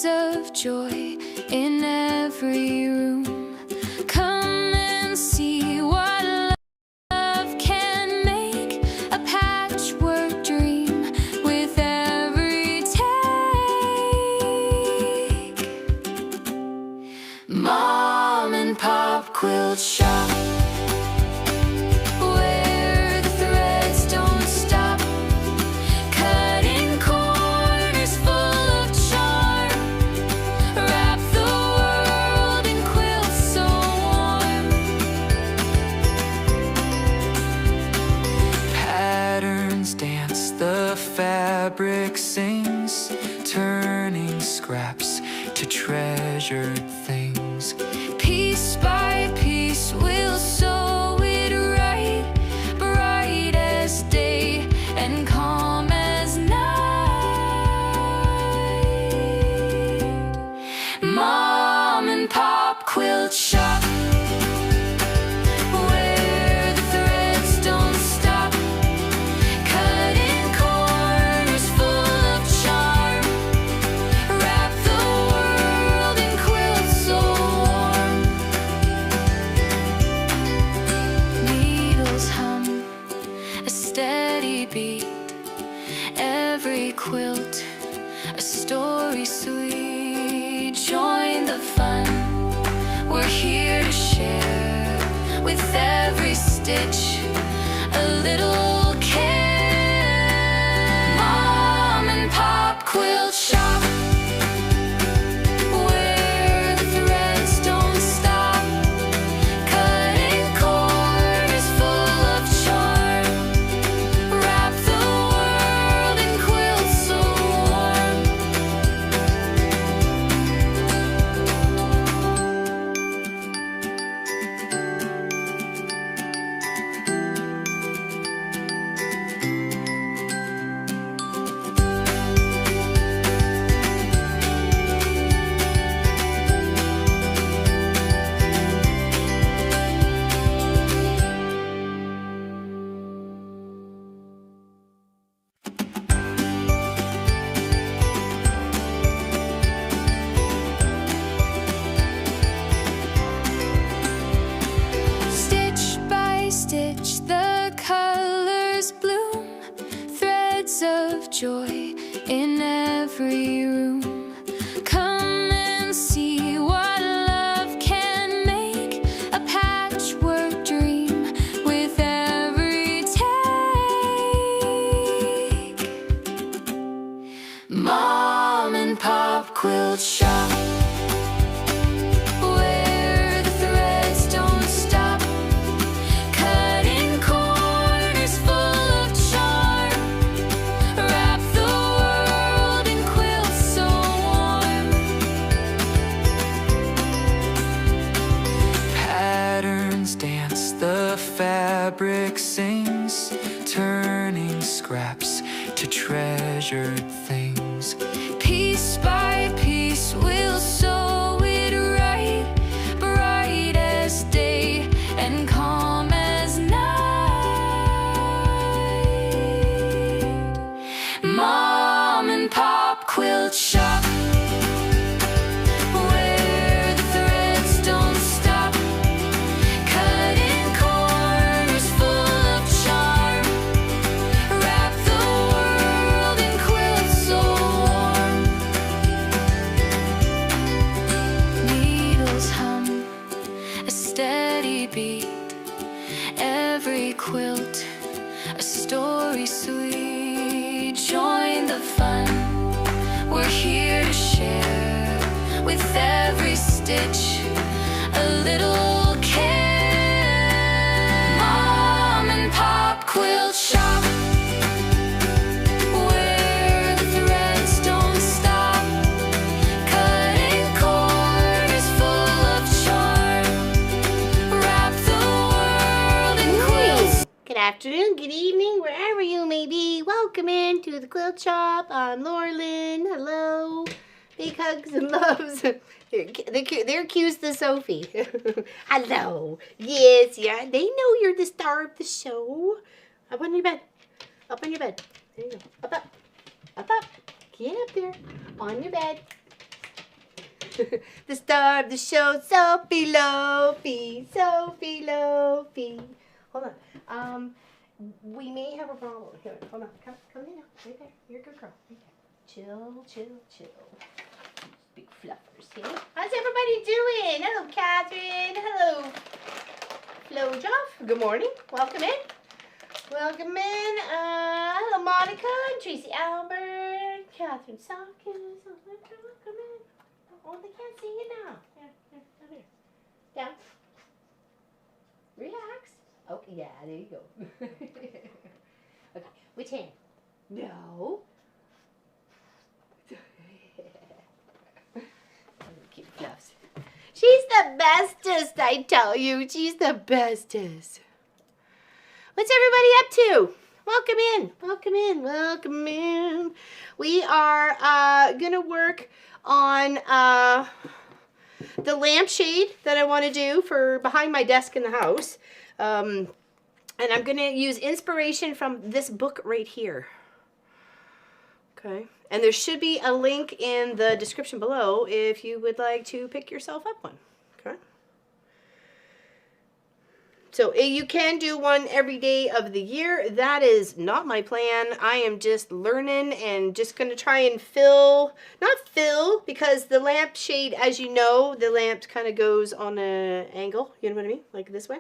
threads of joy in every room. Come and see what love can make, a patchwork dream with every take. Mom and Pop Quilt Shop, where the threads don't stop, cutting corners full of charm, wrap the world in quilts so warm. Patterns dance, the fabric sings, turning scraps to treasured things. Piece by piece we'll sew it right, bright as day and calm as night. Mom and Pop Quilt Shop, where the threads don't stop, cutting corners full of charm, wrap the world in quilts so warm. Needles hum a steady beat, every quilt a story sweet. Join the fun, we're here to share, with every stitch a little care. Mom and Pop Quilt Shop, where the threads don't stop, cutting corners full of charm, wrap the world in quilts so warm. Stitch by stitch the colors bloom, threads of joy in every room. Come and see what love can make, a patchwork dream with every take. Mom and Pop Quilt Shop, where the threads don't stop, cutting corners full of charm, wrap the world in quilts so warm. Patterns dance, the fabric sings, turning scraps to treasured things. Piece by piece we'll sew it right, bright as day and calm as night. Mom and Pop Quilt Shop, where the threads don't stop, cutting corners full of charm, wrap the world in quilts so warm. Needles hum a steady beat, every quilt a story sweet. Join the fun, we're here to share, with every stitch a little care. Mom and Pop Quilt Shop, where the threads don't stop, cutting corners full of charm, wrap the world in quilts. Good afternoon, good evening, wherever you may be. Welcome into the quilt shop. I'm Laurelyn. Hello. Big hugs and loves. They're cues to Sophie. Hello. Yes, yeah. They know you're the star of the show. Up on your bed. Up on your bed. There you go. Up, up. Up, up. Get up there. On your bed. The star of the show, Sophie Lofi. Sophie Lofi. Hold on. We may have a problem. Here, hold on. Come in now. Right there. You're a good girl. Right there. Chill. Big fluffers here. How's everybody doing? Hello, Catherine. Hello, Flo Joff. Good morning. Welcome in. Hello, Monica and Tracy Albert. Catherine Sawkins. Welcome in. Oh, they can't see you now. Here. Down. Relax. Okay, yeah, there you go. Okay, which hand? No. Cute fluffs. She's the bestest, I tell you. She's the bestest. What's everybody up to? Welcome in. We are going to work on the lampshade that I want to do for behind my desk in the house. And I'm going to use inspiration from this book right here. Okay. And there should be a link in the description below if you would like to pick yourself up one. Okay. So you can do one every day of the year. That is not my plan. I am just learning and just going to try and not fill, because the lampshade, as you know, the lamp kind of goes on an angle. You know what I mean? Like this way.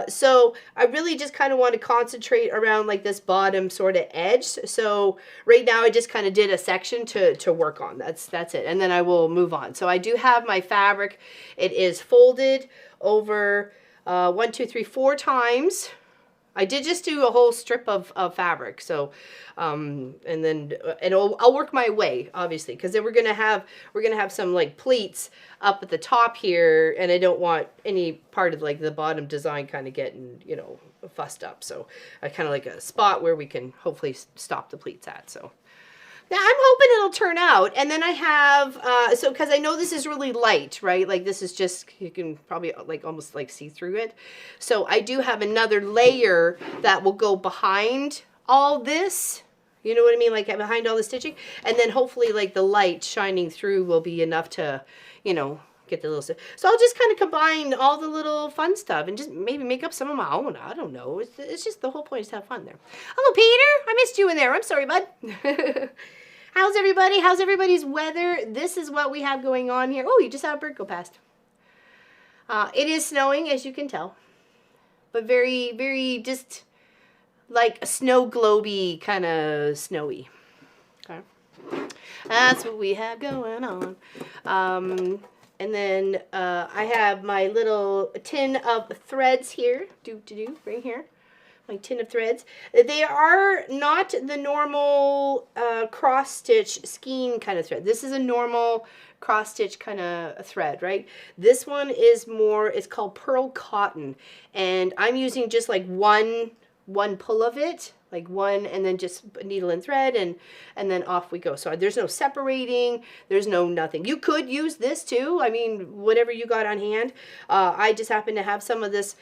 So I really just kind of want to concentrate around like this bottom sort of edge. So right now I just kind of did a section to work on. That's it. And then I will move on. So I do have my fabric. It is folded over 1, 2, 3, 4 times. I did just do a whole strip of fabric. So, and I'll work my way, obviously, because then we're gonna have some like pleats up at the top here, and I don't want any part of like the bottom design kind of getting, you know, fussed up. So I kind of like a spot where we can hopefully stop the pleats at. So. Now, I'm hoping it'll turn out, and then I have, because I know this is really light, right? Like, this is just, you can probably, like, almost, like, see through it. So I do have another layer that will go behind all this, you know what I mean? Like, behind all the stitching. And then hopefully, like, the light shining through will be enough to, you know, get the little stuff. So I'll just kind of combine all the little fun stuff and just maybe make up some of my own. I don't know. It's just the whole point is to have fun there. Hello, Peter. I missed you in there. I'm sorry, bud. How's everybody? How's everybody's weather? This is what we have going on here. Oh, you just saw a bird go past. It is snowing, as you can tell. But very, very just like a snow globy kind of snowy. Okay. That's what we have going on. And then I have my little tin of threads here. Right here. My tin of threads. They are not the normal cross stitch skein kind of thread. This is a normal cross stitch kind of thread, right? This one is more, it's called pearl cotton, and I'm using just like one pull of it, like one, and then just needle and thread, and then off we go. So there's no separating, there's no nothing. You could use this too, I mean, whatever you got on hand. I just happen to have some of this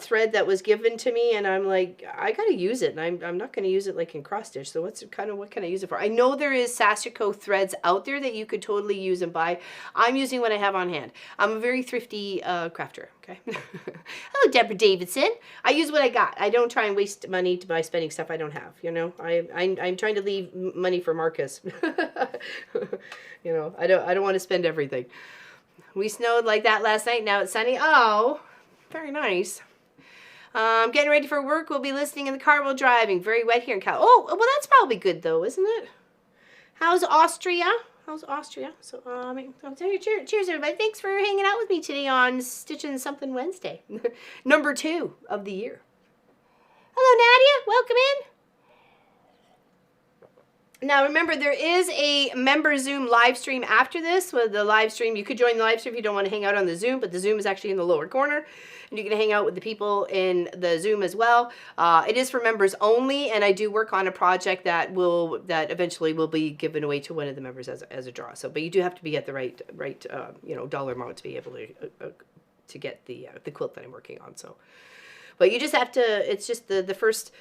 thread that was given to me, and I'm like, I gotta use it, and I'm not gonna use it like in cross stitch. So what can I use it for? I know there is Sashiko threads out there that you could totally use and buy. I'm using what I have on hand. I'm a very thrifty crafter, okay? Hello, Deborah Davidson. I use what I got. I don't try and waste money by spending stuff I don't have, you know. I'm trying to leave money for Marcus. You know, I don't want to spend everything. We snowed like that last night. Now it's sunny. Oh, very nice. Getting ready for work. We'll be listening in the car while driving. Very wet here in Cal. Oh, well, that's probably good though, isn't it? How's Austria? How's Austria? So, cheers everybody. Thanks for hanging out with me today on Stitching Something Wednesday. Number 2 of the year. Hello, Nadia. Welcome in. Now, remember, there is a member Zoom live stream after this. With the live stream, you could join the live stream if you don't want to hang out on the Zoom, but the Zoom is actually in the lower corner, and you can hang out with the people in the Zoom as well. It is for members only, and I do work on a project that eventually will be given away to one of the members as a draw. So, but you do have to be at the right you know, dollar amount to be able to get the quilt that I'm working on. So. But you just have to, it's just the first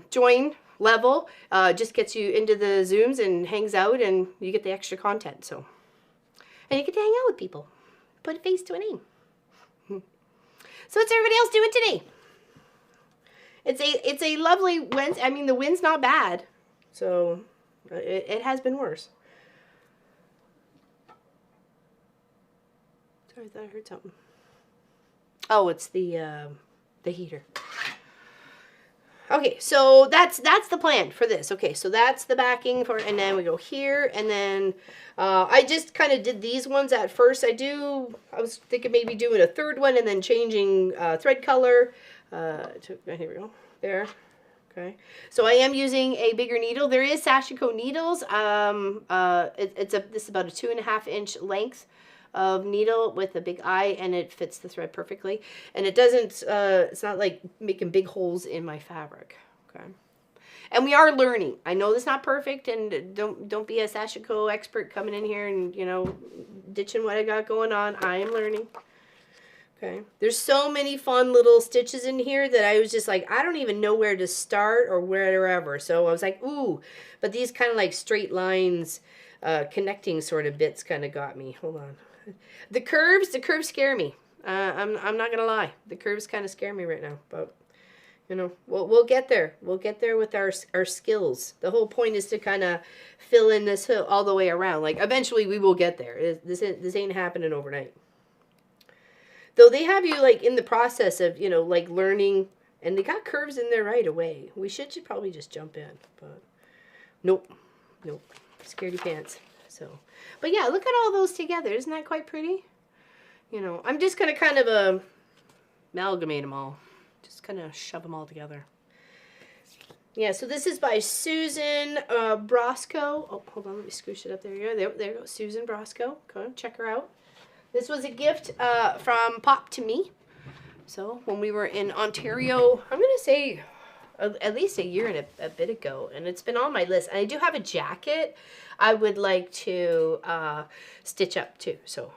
join level just gets you into the Zooms and hangs out, and you get the extra content. So And you get to hang out with people. Put a face to a name. So what's everybody else doing today? It's a lovely Wednesday. I mean, the wind's not bad. So it has been worse. Sorry, I thought I heard something. Oh, it's the heater. Okay, so that's the plan for this. Okay, so that's the backing for, and then we go here, and then I just kind of did these ones at first. I was thinking maybe doing a third one and then changing thread color. Here we go, there. Okay, so I am using a bigger needle. There is Sashiko needles. This is about a 2.5 inch length of needle with a big eye, and it fits the thread perfectly, and it doesn't it's not like making big holes in my fabric. Okay, and we are learning. I know it's not perfect, and don't be a Sashiko expert coming in here and, you know, ditching what I got going on. I am learning. Okay, there's so many fun little stitches in here that I was just like, I don't even know where to start or wherever. So I was like, ooh, but these kind of like straight lines, connecting sort of bits kind of got me. Hold on. The curves scare me. I'm not gonna lie. The curves kind of scare me right now, but you know, we'll get there. We'll get there with our skills. The whole point is to kind of fill in this hill all the way around. Like eventually we will get there. This ain't happening overnight. Though they have you like in the process of, you know, like learning, and they got curves in there right away. We should probably just jump in, but nope, scaredy pants. So, but yeah, look at all those together. Isn't that quite pretty? You know, I'm just going to kind of amalgamate them all. Just kind of shove them all together. Yeah, so this is by Susan Brosco. Oh, hold on, let me scoosh it up. There you go. There you go, Susan Brosco. Go and check her out. This was a gift from Pop to me. So when we were in Ontario, I'm going to say at least a year and a bit ago, and it's been on my list. And I do have a jacket I would like to stitch up too. So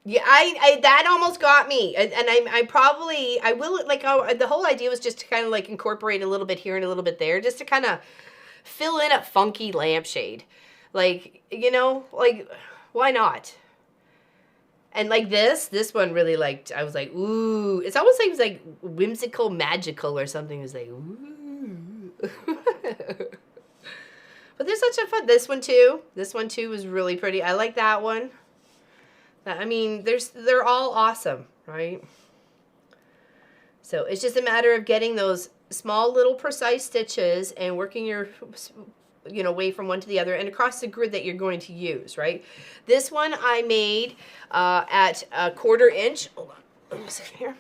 yeah, I that almost got me, and I will, like, the whole idea was just to kind of like incorporate a little bit here and a little bit there, just to kind of fill in a funky lampshade, like, you know, like, why not? And like this one really, like, I was like, ooh, it's almost like it was like whimsical, magical or something. It was like, ooh. But there's such a fun, this one too was really pretty. I like that one. I mean, they're all awesome, right? So it's just a matter of getting those small little precise stitches and working your, you know, way from one to the other and across the grid that you're going to use, right? This one I made at a 1/4 inch. Hold on, let me see here.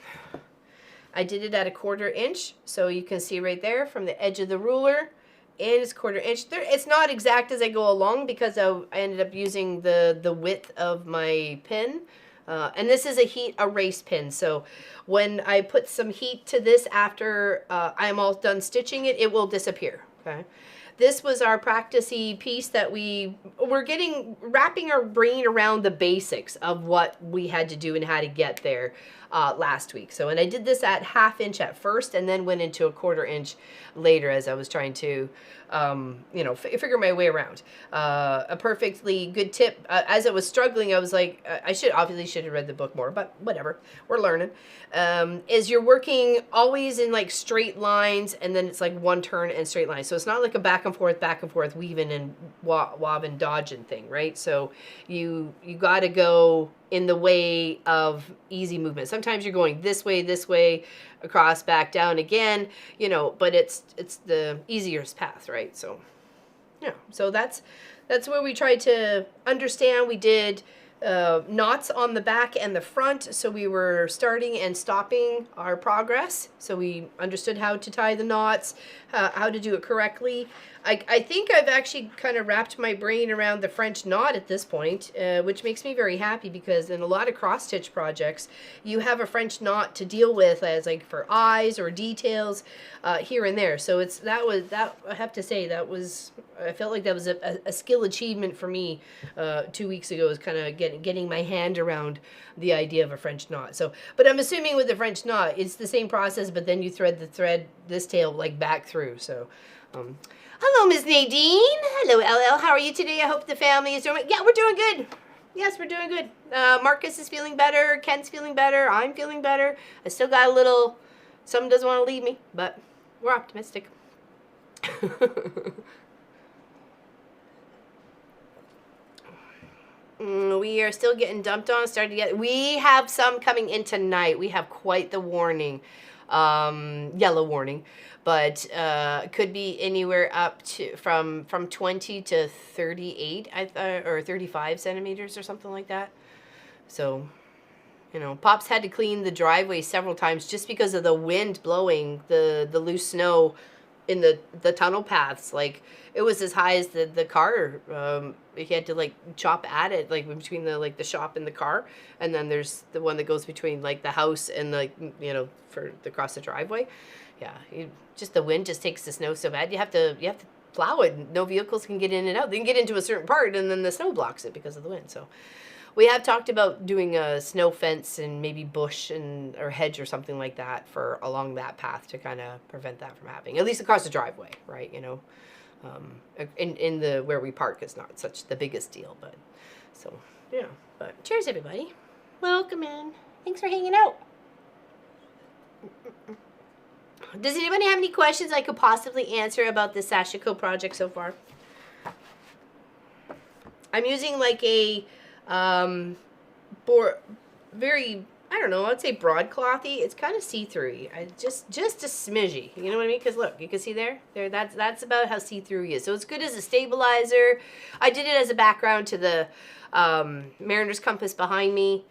I did it at a 1/4 inch, so you can see right there from the edge of the ruler, and it's 1/4 inch. It's not exact as I go along because I ended up using the width of my pin. And this is a heat erase pin, so when I put some heat to this after I'm all done stitching it, it will disappear, okay? This was our practice-y piece that we're wrapping our brain around the basics of what we had to do and how to get there last week. So, and I did this at 1/2 inch at first and then went into a 1/4 inch later as I was trying to, you know, figure my way around. A perfectly good tip. As I was struggling, I was like, I obviously should have read the book more, but whatever, we're learning. Is you're working always in like straight lines, and then it's like one turn and straight lines. So it's not like a back and forth, weaving and wobbing, dodging thing, right? So you got to go in the way of easy movement. Sometimes you're going this way, across, back, down again, you know, but it's the easiest path, right? So yeah, so that's where we tried to understand. We did knots on the back and the front, so we were starting and stopping our progress, so we understood how to tie the knots, how to do it correctly. I think I've actually kind of wrapped my brain around the French knot at this point, which makes me very happy, because in a lot of cross-stitch projects you have a French knot to deal with as like for eyes or details here and there. So that I have to say, I felt like that was a skill achievement for me 2 weeks ago, is kind of getting my hand around the idea of a French knot. So, but I'm assuming with the French knot it's the same process, but then you thread this tail like back through. So Hello, Miss Nadine. Hello, LL. How are you today? I hope the family is doing. Yeah, we're doing good. Yes, we're doing good. Marcus is feeling better. Ken's feeling better. I'm feeling better. I still got a little. Some doesn't want to leave me, but we're optimistic. We are still getting dumped on. Starting to get. We have some coming in tonight. We have quite the warning, yellow warning, but could be anywhere up to from 20 to 38, or 35 centimeters or something like that. So, you know, Pops had to clean the driveway several times just because of the wind blowing the loose snow in the tunnel paths. Like, it was as high as the car. He had to like chop at it, like between the shop and the car, and then there's the one that goes between like the house and for across the driveway. Yeah, just the wind just takes the snow so bad. You have to plow it. No vehicles can get in and out. They can get into a certain part, and then the snow blocks it because of the wind. So we have talked about doing a snow fence and maybe bush or hedge or something like that for along that path to kind of prevent that from happening, at least across the driveway, right? You know. In the where we park is not such the biggest deal, but so yeah. But cheers, everybody. Welcome in. Thanks for hanging out. Does anybody have any questions I could possibly answer about the Sashiko project so far? I'm using like a very, I don't know, I'd say broadclothy. It's kind of see-through. Just a smidgy. You know what I mean? Because look, you can see there. That's about how see-through he is. So it's good as a stabilizer. I did it as a background to the Mariner's Compass behind me.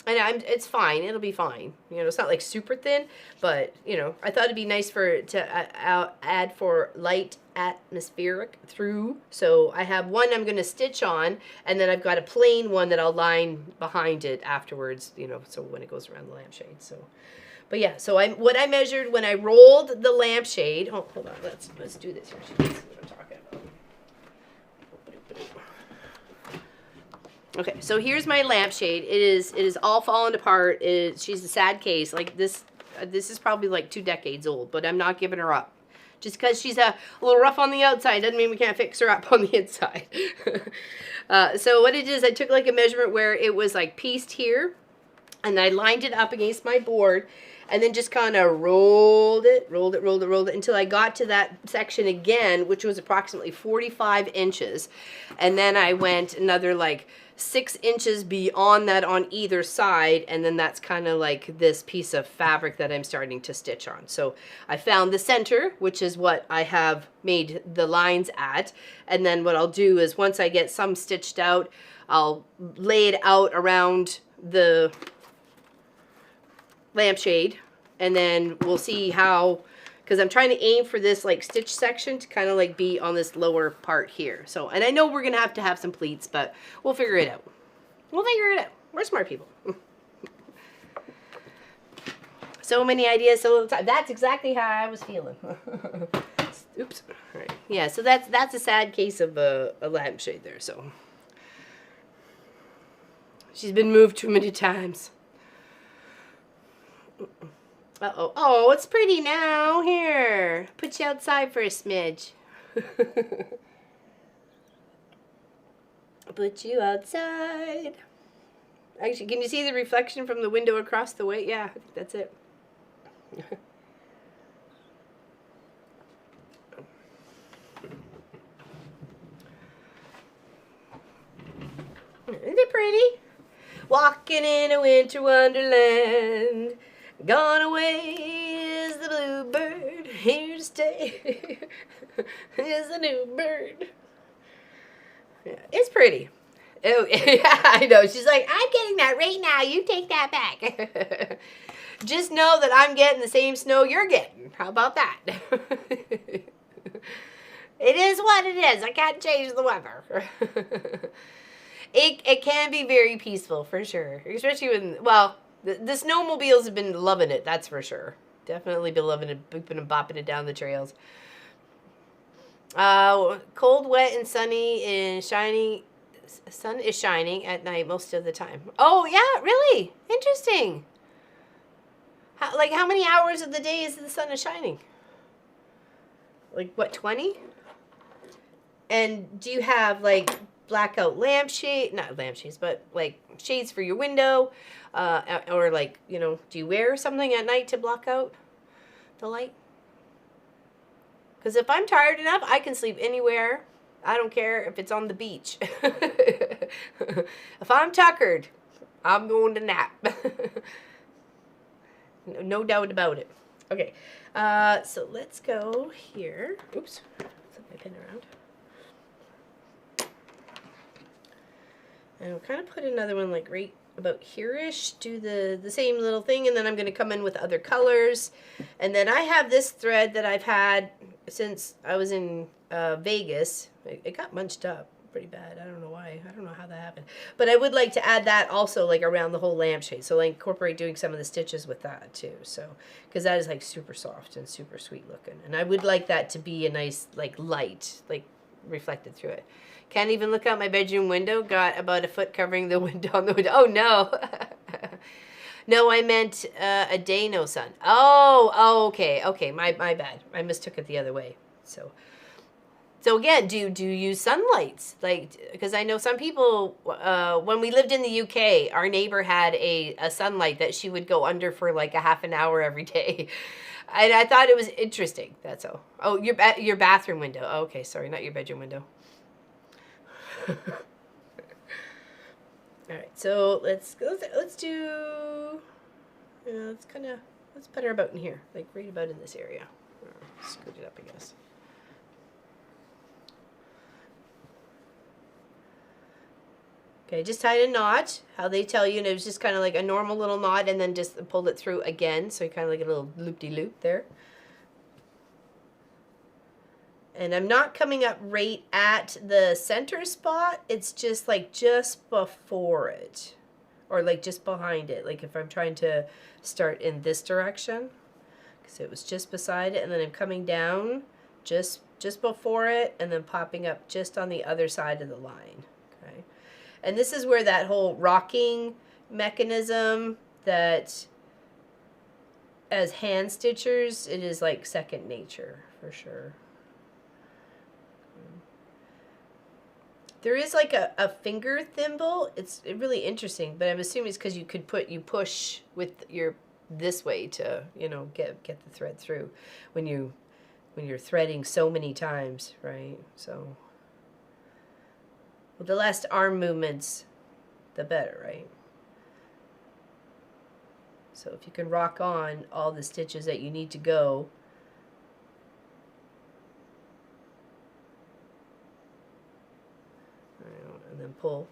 And it's fine. It'll be fine. You know, it's not like super thin, but you know, I thought it'd be nice to add for light atmospheric through. So I have one I'm going to stitch on, and then I've got a plain one that I'll line behind it afterwards. You know, so when it goes around the lampshade. So, but yeah. So what I measured when I rolled the lampshade. Oh, hold on. Let's do this here. So you can see what I'm talking about. Okay, so here's my lampshade. It is all falling apart. She's a sad case. Like this is probably like 2 decades old, but I'm not giving her up. Just because she's a little rough on the outside doesn't mean we can't fix her up on the inside. So what it is, I took like a measurement where it was like pieced here, and I lined it up against my board, and then just kind of rolled it until I got to that section again, which was approximately 45 inches. And then I went another like 6 inches beyond that on either side, and then that's kind of like this piece of fabric that I'm starting to stitch on. So I found the center, which is what I have made the lines at, and then what I'll do is once I get some stitched out, I'll lay it out around the lampshade, and then we'll see how, because I'm trying to aim for this like stitch section to kind of like be on this lower part here. So, and I know we're gonna have to have some pleats, but we'll figure it out. We're smart people. So many ideas, so little time. That's exactly how I was feeling. Oops. All right. Yeah. So that's a sad case of a lampshade there. So she's been moved too many times. Uh-oh. Oh, it's pretty now. Here. Put you outside for a smidge. Put you outside. Actually, can you see the reflection from the window across the way? Yeah, I think that's it. Isn't it pretty? Walking in a winter wonderland. Gone away is the bluebird, here to stay is a new bird. Yeah, it's pretty. Oh, yeah, I know. She's like, I'm getting that right now. You take that back. Just know that I'm getting the same snow you're getting. How about that? It is what it is. I can't change the weather. It can be very peaceful, for sure. Especially when, well, the snowmobiles have been loving it, that's for sure. Definitely been loving it, booping and bopping it down the trails. Cold, wet, and sunny and shining. Sun is shining at night most of the time. Oh, yeah, really? Interesting. How many hours of the day is the sun is shining? Like what, 20? And do you have like blackout lampshade, not lampshades, but like shades for your window? Or like, you know, do you wear something at night to block out the light? Because if I'm tired enough, I can sleep anywhere. I don't care if it's on the beach. If I'm tuckered, I'm going to nap. No doubt about it. Okay, so let's go here. Oops, flip my pin around. And we'll kind of put another one like right about here-ish, do the same little thing, and then I'm going to come in with other colors. And then I have this thread that I've had since I was in Vegas. It got munched up pretty bad. I don't know why. I don't know how that happened. But I would like to add that also like around the whole lampshade. So like incorporate doing some of the stitches with that too. So, because that is like super soft and super sweet looking. And I would like that to be a nice like light, like reflected through it. Can't even look out my bedroom window. Got about a foot covering the window on the window. Oh no. No, I meant a day no sun. Oh, okay. My bad. I mistook it the other way. So again, do you use sunlights? Like, because I know some people, when we lived in the UK, our neighbor had a sunlight that she would go under for like a half an hour every day. And I thought it was interesting. That's all. Oh, your bathroom window. Oh, okay, sorry, not your bedroom window. All right, so let's do. Let's put her about in here, like right about in this area. Scoot it up, I guess. Okay, just tied a knot, how they tell you, and it was just kind of like a normal little knot, and then just pulled it through again, so you kind of like a little loop-de-loop there. And I'm not coming up right at the center spot, it's just like just before it, or like just behind it, like if I'm trying to start in this direction, because it was just beside it, and then I'm coming down just before it, and then popping up just on the other side of the line. Okay. And this is where that whole rocking mechanism that as hand stitchers, it is like second nature for sure. There is like a finger thimble. It's really interesting, but I'm assuming it's because you push with your this way to, you know, get the thread through when you're threading so many times, right? So well, the less arm movements, the better, right? So if you can rock on all the stitches that you need to go, and then pull,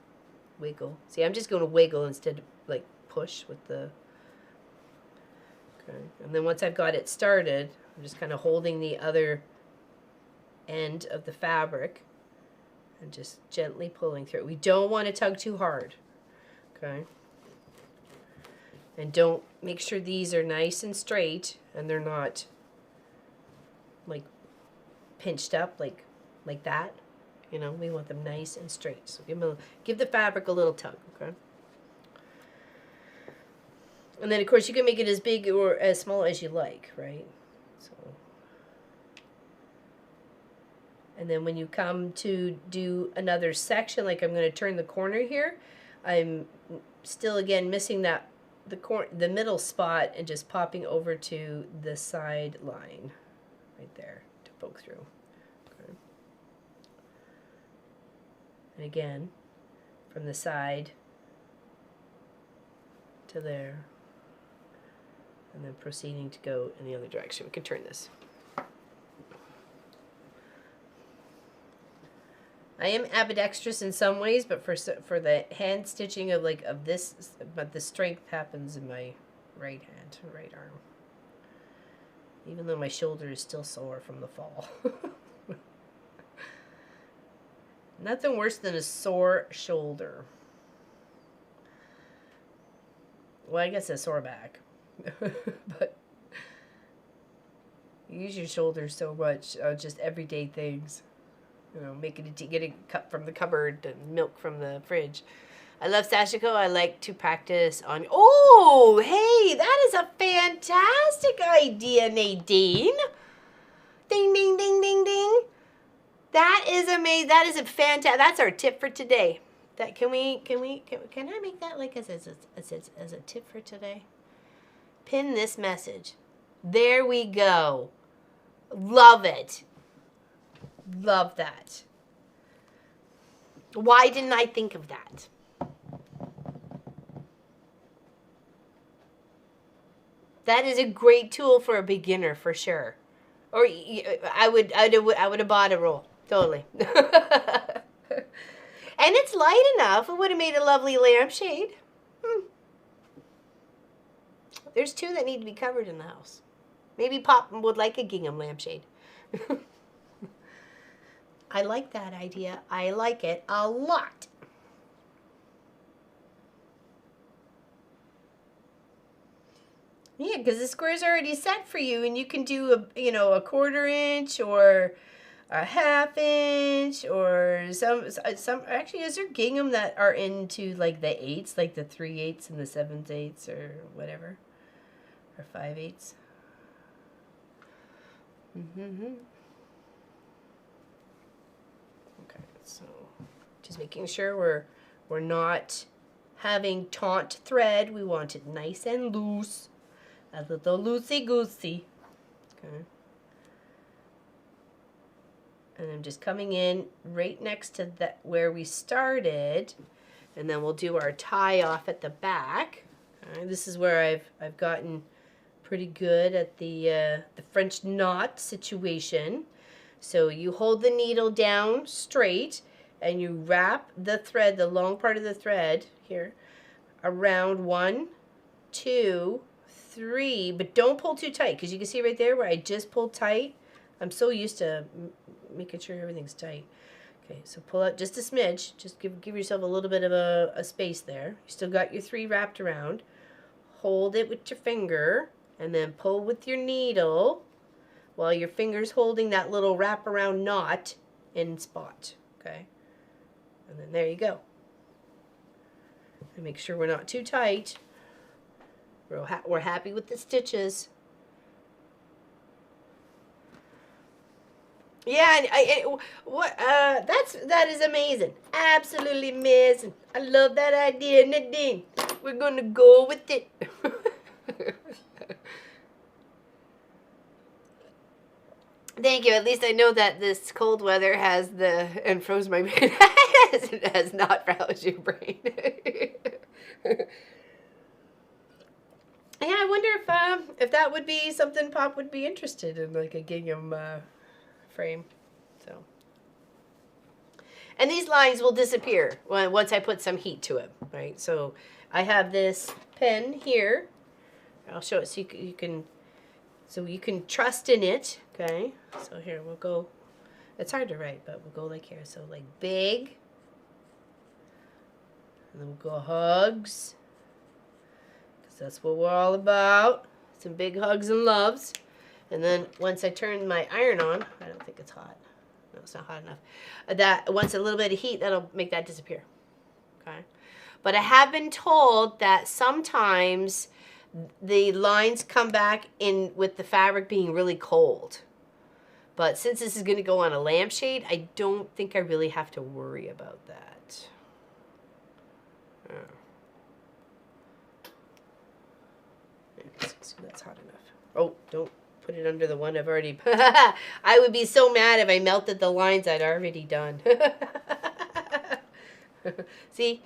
wiggle. See, I'm just going to wiggle instead of like push with the, okay. And then once I've got it started, I'm just kind of holding the other end of the fabric and just gently pulling through. We don't want to tug too hard, okay? And don't, make sure these are nice and straight and they're not like pinched up like that. You know, we want them nice and straight. So give the fabric a little tug, okay? And then of course you can make it as big or as small as you like, right? So, and then when you come to do another section, like I'm going to turn the corner here, I'm still again missing that the middle spot and just popping over to the side line right there to poke through. Okay. And again, from the side to there, and then proceeding to go in the other direction. We can turn this. I am ambidextrous in some ways, but for the hand stitching of this, but the strength happens in my right hand, right arm. Even though my shoulder is still sore from the fall. Nothing worse than a sore shoulder. Well, I guess a sore back. But you use your shoulders so much, just everyday things. You know, get a cup from the cupboard and milk from the fridge. I love Sashiko. I like to practice on... Oh, hey, that is a fantastic idea, Nadine. Ding, ding, ding, ding, ding. That is amazing. That is a fantastic... That's our tip for today. That can I make that like as a tip for today? Pin this message. There we go. Love it. Love that. Why didn't I think of that? That is a great tool for a beginner for sure. Or I would have bought a roll. Totally. And it's light enough. It would have made a lovely lampshade. There's two that need to be covered in the house. Maybe Pop would like a gingham lampshade. I like that idea. I like it a lot. Yeah, because the square's already set for you, and you can do a 1/4 inch or a 1/2 inch or some. Actually, is there gingham that are into like the 8s, like the 3/8 and the 7/8 or whatever, or 5/8? Okay, so just making sure we're not having taut thread. We want it nice and loose, a little loosey-goosey. Okay. And I'm just coming in right next to that where we started, and then we'll do our tie off at the back. Okay, this is where I've gotten pretty good at the French knot situation. So you hold the needle down straight, and you wrap the thread, the long part of the thread here, around 1, 2, 3, but don't pull too tight, because you can see right there where I just pulled tight. I'm so used to making sure everything's tight. Okay, so pull out just a smidge. Just give yourself a little bit of a space there. You still got your 3 wrapped around. Hold it with your finger, and then pull with your needle while your finger's holding that little wraparound knot in spot. Okay, and then there you go. And make sure we're not too tight. We're happy with the stitches. Yeah, that is amazing. Absolutely amazing. I love that idea, Nadine. We're gonna go with it. Thank you. At least I know that this cold weather and froze my brain. It has not froze your brain. Yeah, I wonder if that would be something Pop would be interested in, like a gingham frame. So, and these lines will disappear once I put some heat to it, right? So I have this pen here. I'll show it so you can trust in it. Okay, so here we'll go. It's hard to write, but we'll go like here. So like big, and then we'll go hugs, because that's what we're all about. Some big hugs and loves. And then once I turn my iron on, I don't think it's hot. No, it's not hot enough. That once a little bit of heat, that'll make that disappear. Okay, but I have been told that sometimes the lines come back in with the fabric being really cold. But since this is going to go on a lampshade, I don't think I really have to worry about that. That's hot enough. Oh, don't put it under the one I've already... I would be so mad if I melted the lines I'd already done. See?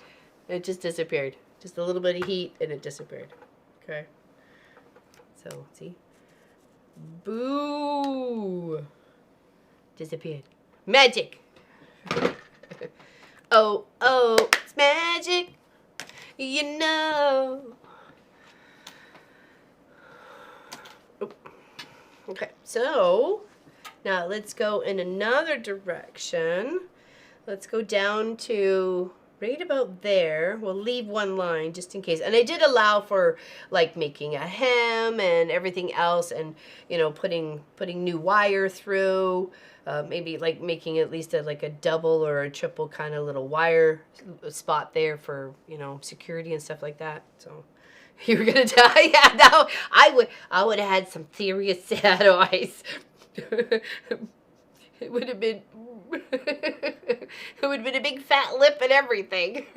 It just disappeared. Just a little bit of heat and it disappeared. Okay. So, see? Boo! Disappeared. Magic! Oh, it's magic! You know. Okay, so now let's go in another direction. Let's go down to right about there. We'll leave one line just in case. And I did allow for like making a hem and everything else, and you know, putting new wire through. Maybe like making at least like a double or a triple kind of little wire spot there for, you know, security and stuff like that. So you were gonna die? Yeah, no, I would have had some serious sad eyes. It would have been it would have been a big fat lip and everything.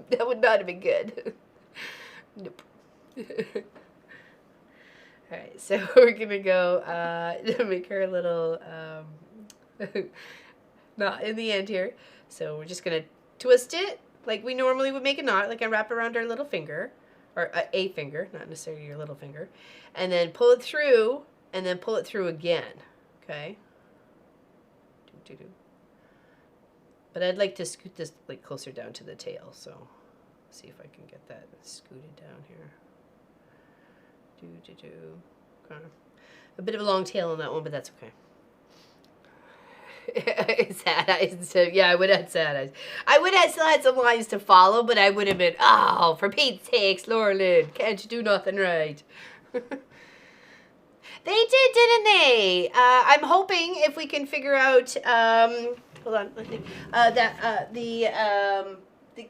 That would not have been good. Nope. Alright, so we're gonna go make her a little knot in the end here. So we're just gonna twist it like we normally would make a knot, like I wrap around our little finger, or a finger, not necessarily your little finger, and then pull it through, and then pull it through again. Okay. But I'd like to scoot this like closer down to the tail, so see if I can get that scooted down here. Okay. A bit of a long tail on that one, but that's okay. Sad eyes. So, yeah, I would have had sad eyes. I would have still had some lines to follow, but I would have been, oh, for Pete's sakes, Laura Lynn, can't you do nothing right? They did, didn't they? I'm hoping if we can figure out, hold on, let me, the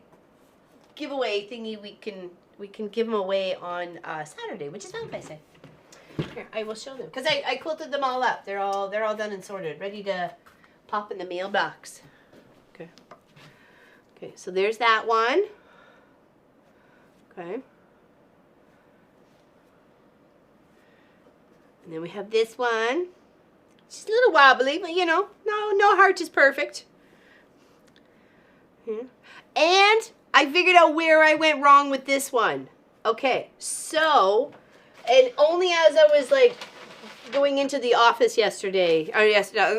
giveaway thingy, we can give them away on Saturday, which is Valentine's Day. Here, I will show them because I quilted them all up. They're all done and sorted, ready to pop in the mailbox. Okay. Okay, so there's that one. Okay. And then we have this one. It's a little wobbly, but you know, no heart is perfect. Yeah. And I figured out where I went wrong with this one. Okay, so, and only as I was like going into the office yesterday, or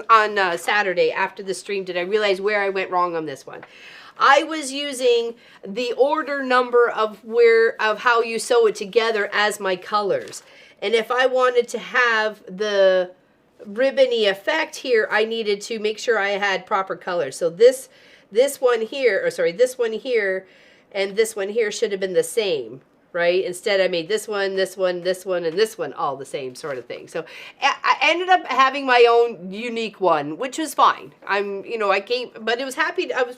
on Saturday after the stream, did I realize where I went wrong on this one. I was using the order number of how you sew it together as my colors. And if I wanted to have the ribbony effect here, I needed to make sure I had proper colors. So this one here, or sorry, this one here, and this one here should have been the same, right? Instead, I made this one, this one, this one, and this one all the same sort of thing. So I ended up having my own unique one, which was fine. But it was happy. I was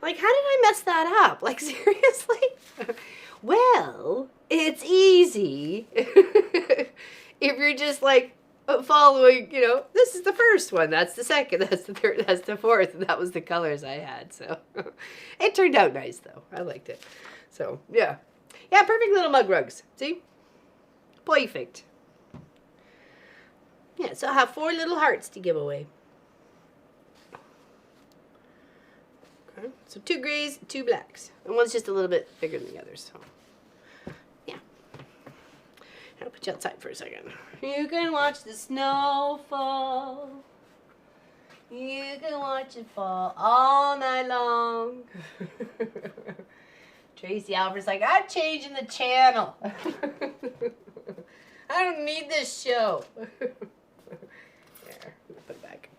like, how did I mess that up? Like, seriously? Well, it's easy if you're just like following, you know, this is the first one, that's the second, that's the third, that's the fourth, and that was the colors I had. So it turned out nice though. I liked it. So yeah. Yeah, perfect little mug rugs. See? Perfect. Yeah, so I have 4 little hearts to give away. Okay, so 2 grays, 2 blacks. And one's just a little bit bigger than the others. So yeah. I'll put you outside for a second. You can watch the snow fall. You can watch it fall all night long. Tracy Albert's like, I'm changing the channel. I don't need this show. There, put it back.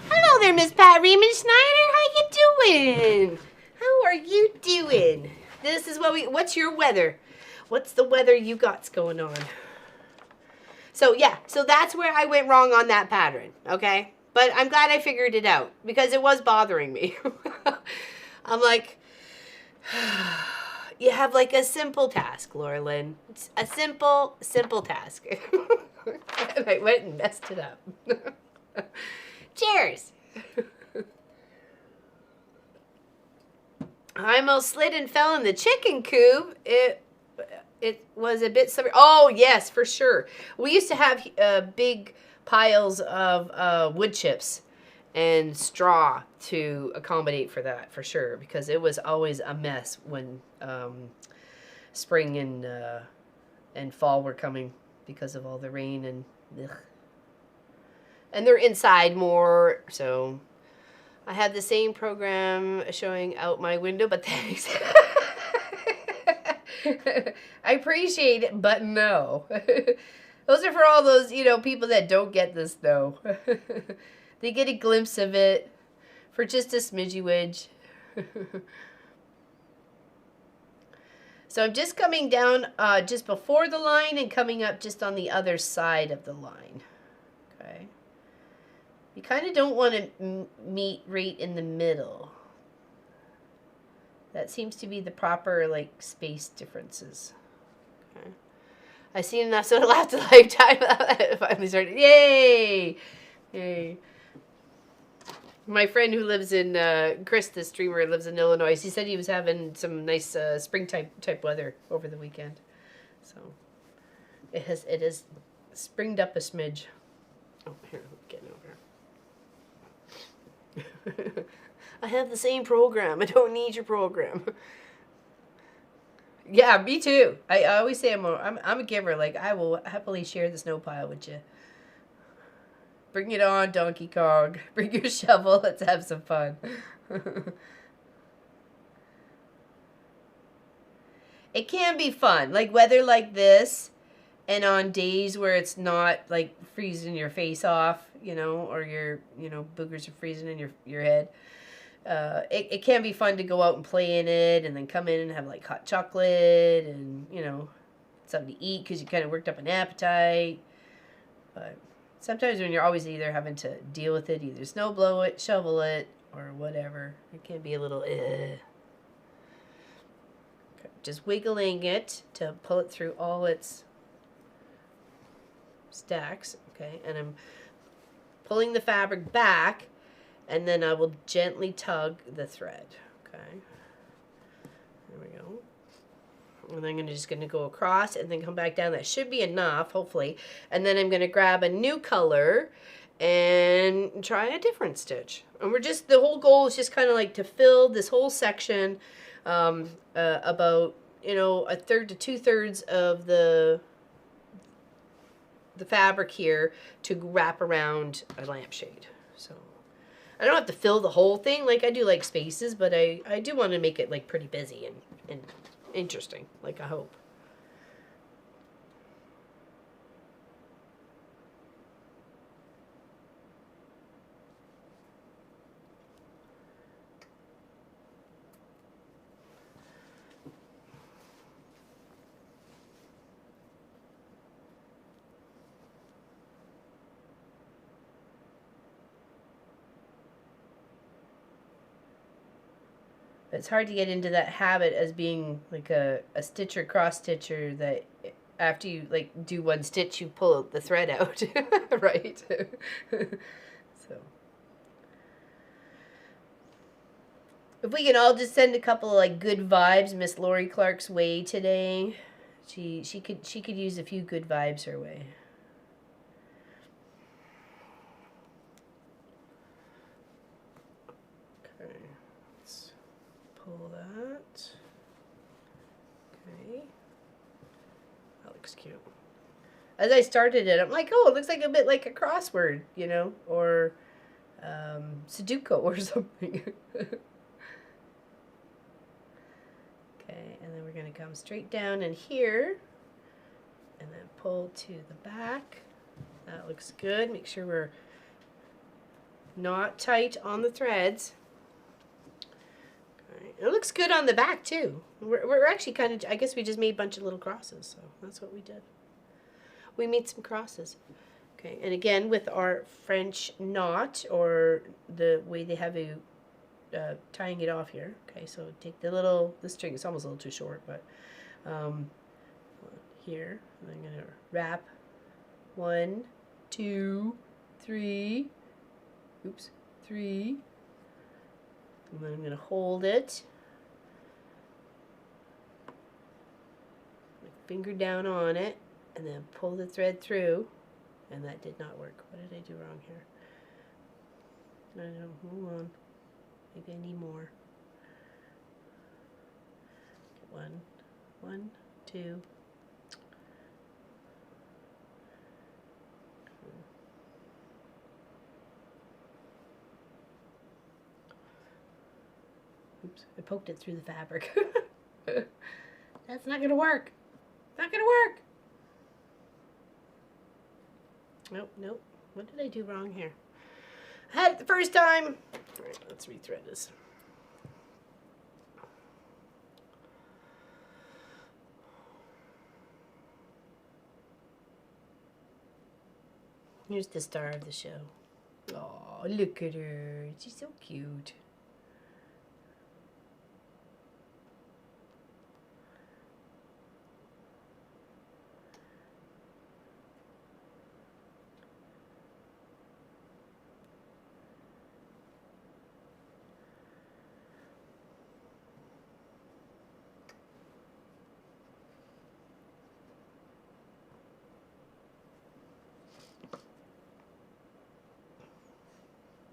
Hello there, Miss Pat Riemann Schneider. How you doing? How are you doing? This is what's your weather? What's the weather you got's going on? So yeah, so that's where I went wrong on that pattern, okay? But I'm glad I figured it out because it was bothering me. I'm like, you have like a simple task, Laura Lynn. It's a simple task. And I went and messed it up. Cheers. I almost slid and fell in the chicken coop. It was a bit severe. Oh, yes, for sure. We used to have big piles of wood chips and straw to accommodate for that, for sure, because it was always a mess when spring and fall were coming because of all the rain and ugh. And they're inside more, so I had the same program showing out my window, but thanks. I appreciate it, but no. Those are for all those, people that don't get the snow. They get a glimpse of it. for just a smidgy widge. So I'm just coming down just before the line and coming up just on the other side of the line. Okay. You kind of don't want to meet right in the middle. That seems to be the proper, like, space differences. Okay. I've seen enough, so it'll have to lifetime. Finally started. Yay! Yay. My friend who lives in, Chris, the streamer, lives in Illinois. He said he was having some nice spring type weather over the weekend. So it has springed up a smidge. Oh, here, I'm getting over. I have the same program. I don't need your program. Yeah, me too. I always say I'm a giver. Like, I will happily share the snow pile with you. Bring it on, Donkey Kong. Bring your shovel. Let's have some fun. It can be fun. Like, weather like this, and on days where it's not, like, freezing your face off, you know, or your, you know, boogers are freezing in your head. It can be fun to go out and play in it, and then come in and have, like, hot chocolate and, you know, something to eat because you kind of worked up an appetite. But sometimes when you're always either having to deal with it, either snow blow it, shovel it, or whatever, it can be a little Okay. Just wiggling it to pull it through all its stacks. Okay, and I'm pulling the fabric back, and then I will gently tug the thread. Okay, there we go. And then I'm just going to go across and then come back down. That should be enough, hopefully. And then I'm going to grab a new color and try a different stitch. And the whole goal is just kind of like to fill this whole section, about, you know, 1/3 to 2/3 of the fabric here to wrap around a lampshade. So I don't have to fill the whole thing like I do, like, spaces, but I do want to make it, like, pretty busy and interesting, like I hope. It's hard to get into that habit as being like a stitcher, cross stitcher, that after you, like, do one stitch, you pull the thread out, right? So if we can all just send a couple of, like, good vibes Miss Lori Clark's way today, she could use a few good vibes her way. Pull that. Okay. That looks cute. As I started it, I'm like, oh, it looks like a bit like a crossword, you know, or Sudoku or something. Okay, and then we're going to come straight down in here and then pull to the back. That looks good. Make sure we're not tight on the threads. It looks good on the back too. We're actually kind of, I guess we just made a bunch of little crosses, so that's what we did. We made some crosses. Okay, and again with our French knot, or the way they have you tying it off here. Okay, so take the string, it's almost a little too short, but here, and I'm going to wrap 1, 2, 3, oops, 3, and then I'm going to hold it, finger down on it, and then pull the thread through, and that did not work. What did I do wrong here? I don't know, hold on. Maybe I need more. 1, 2. Oops, I poked it through the fabric. That's not gonna work. Not gonna work. Nope, nope. What did I do wrong here? Had it the first time. All right, let's rethread this. Here's the star of the show. Oh, look at her. She's so cute.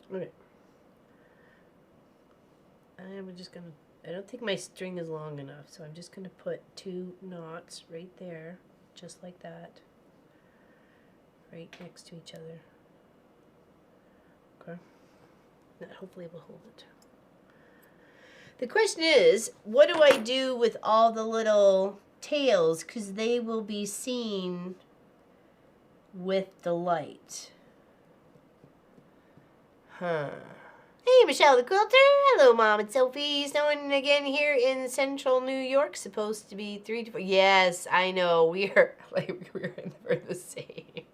Okay. I'm just gonna, I don't think my string is long enough, so I'm just gonna put 2 knots right there, just like that, right next to each other. Okay. That hopefully will hold it. The question is, what do I do with all the little tails? Because they will be seen with the light. Huh. Hey, Michelle the Quilter. Hello, Mom and Sophie. Snowing again here in central New York. Supposed to be 3 to 4. Yes, I know. We are like we're the same.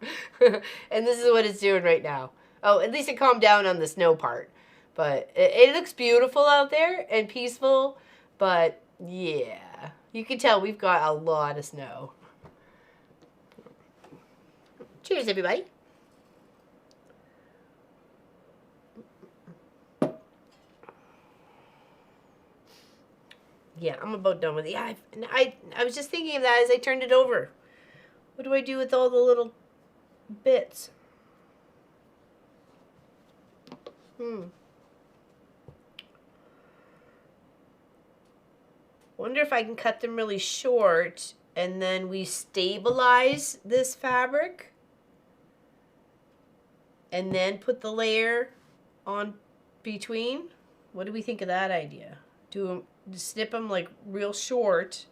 And this is what it's doing right now. Oh, at least it calmed down on the snow part. But it looks beautiful out there and peaceful. But yeah, you can tell we've got a lot of snow. Cheers, everybody. Yeah, I'm about done with it. Yeah, I was just thinking of that as I turned it over. What do I do with all the little bits? Wonder if I can cut them really short and then we stabilize this fabric and then put the layer on between. What do we think of that idea? Snip them like real short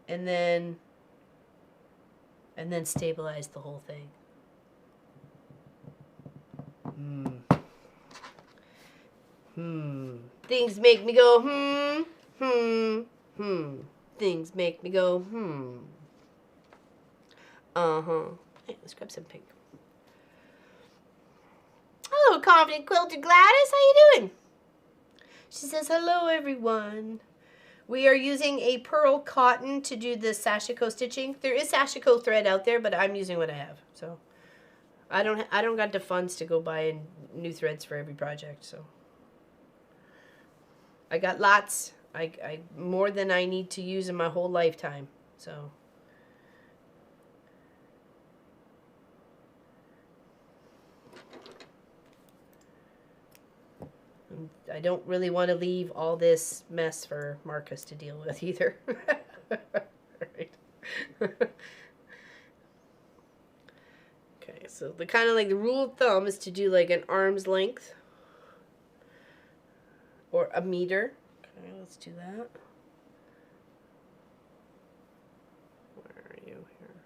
and then stabilize the whole thing. Things make me go Things make me go Hey, let's grab some pink. Hello, Confident Quilter Gladys. How you doing? She says, hello, everyone. We are using a pearl cotton to do the Sashiko stitching. There is Sashiko thread out there, but I'm using what I have. So I don't got the funds to go buy new threads for every project. So I got lots. I more than I need to use in my whole lifetime. So I don't really want to leave all this mess for Marcus to deal with either. Right. Okay, so the kind of like the rule of thumb is to do like an arm's length or a meter. Okay, let's do that. Where are you here?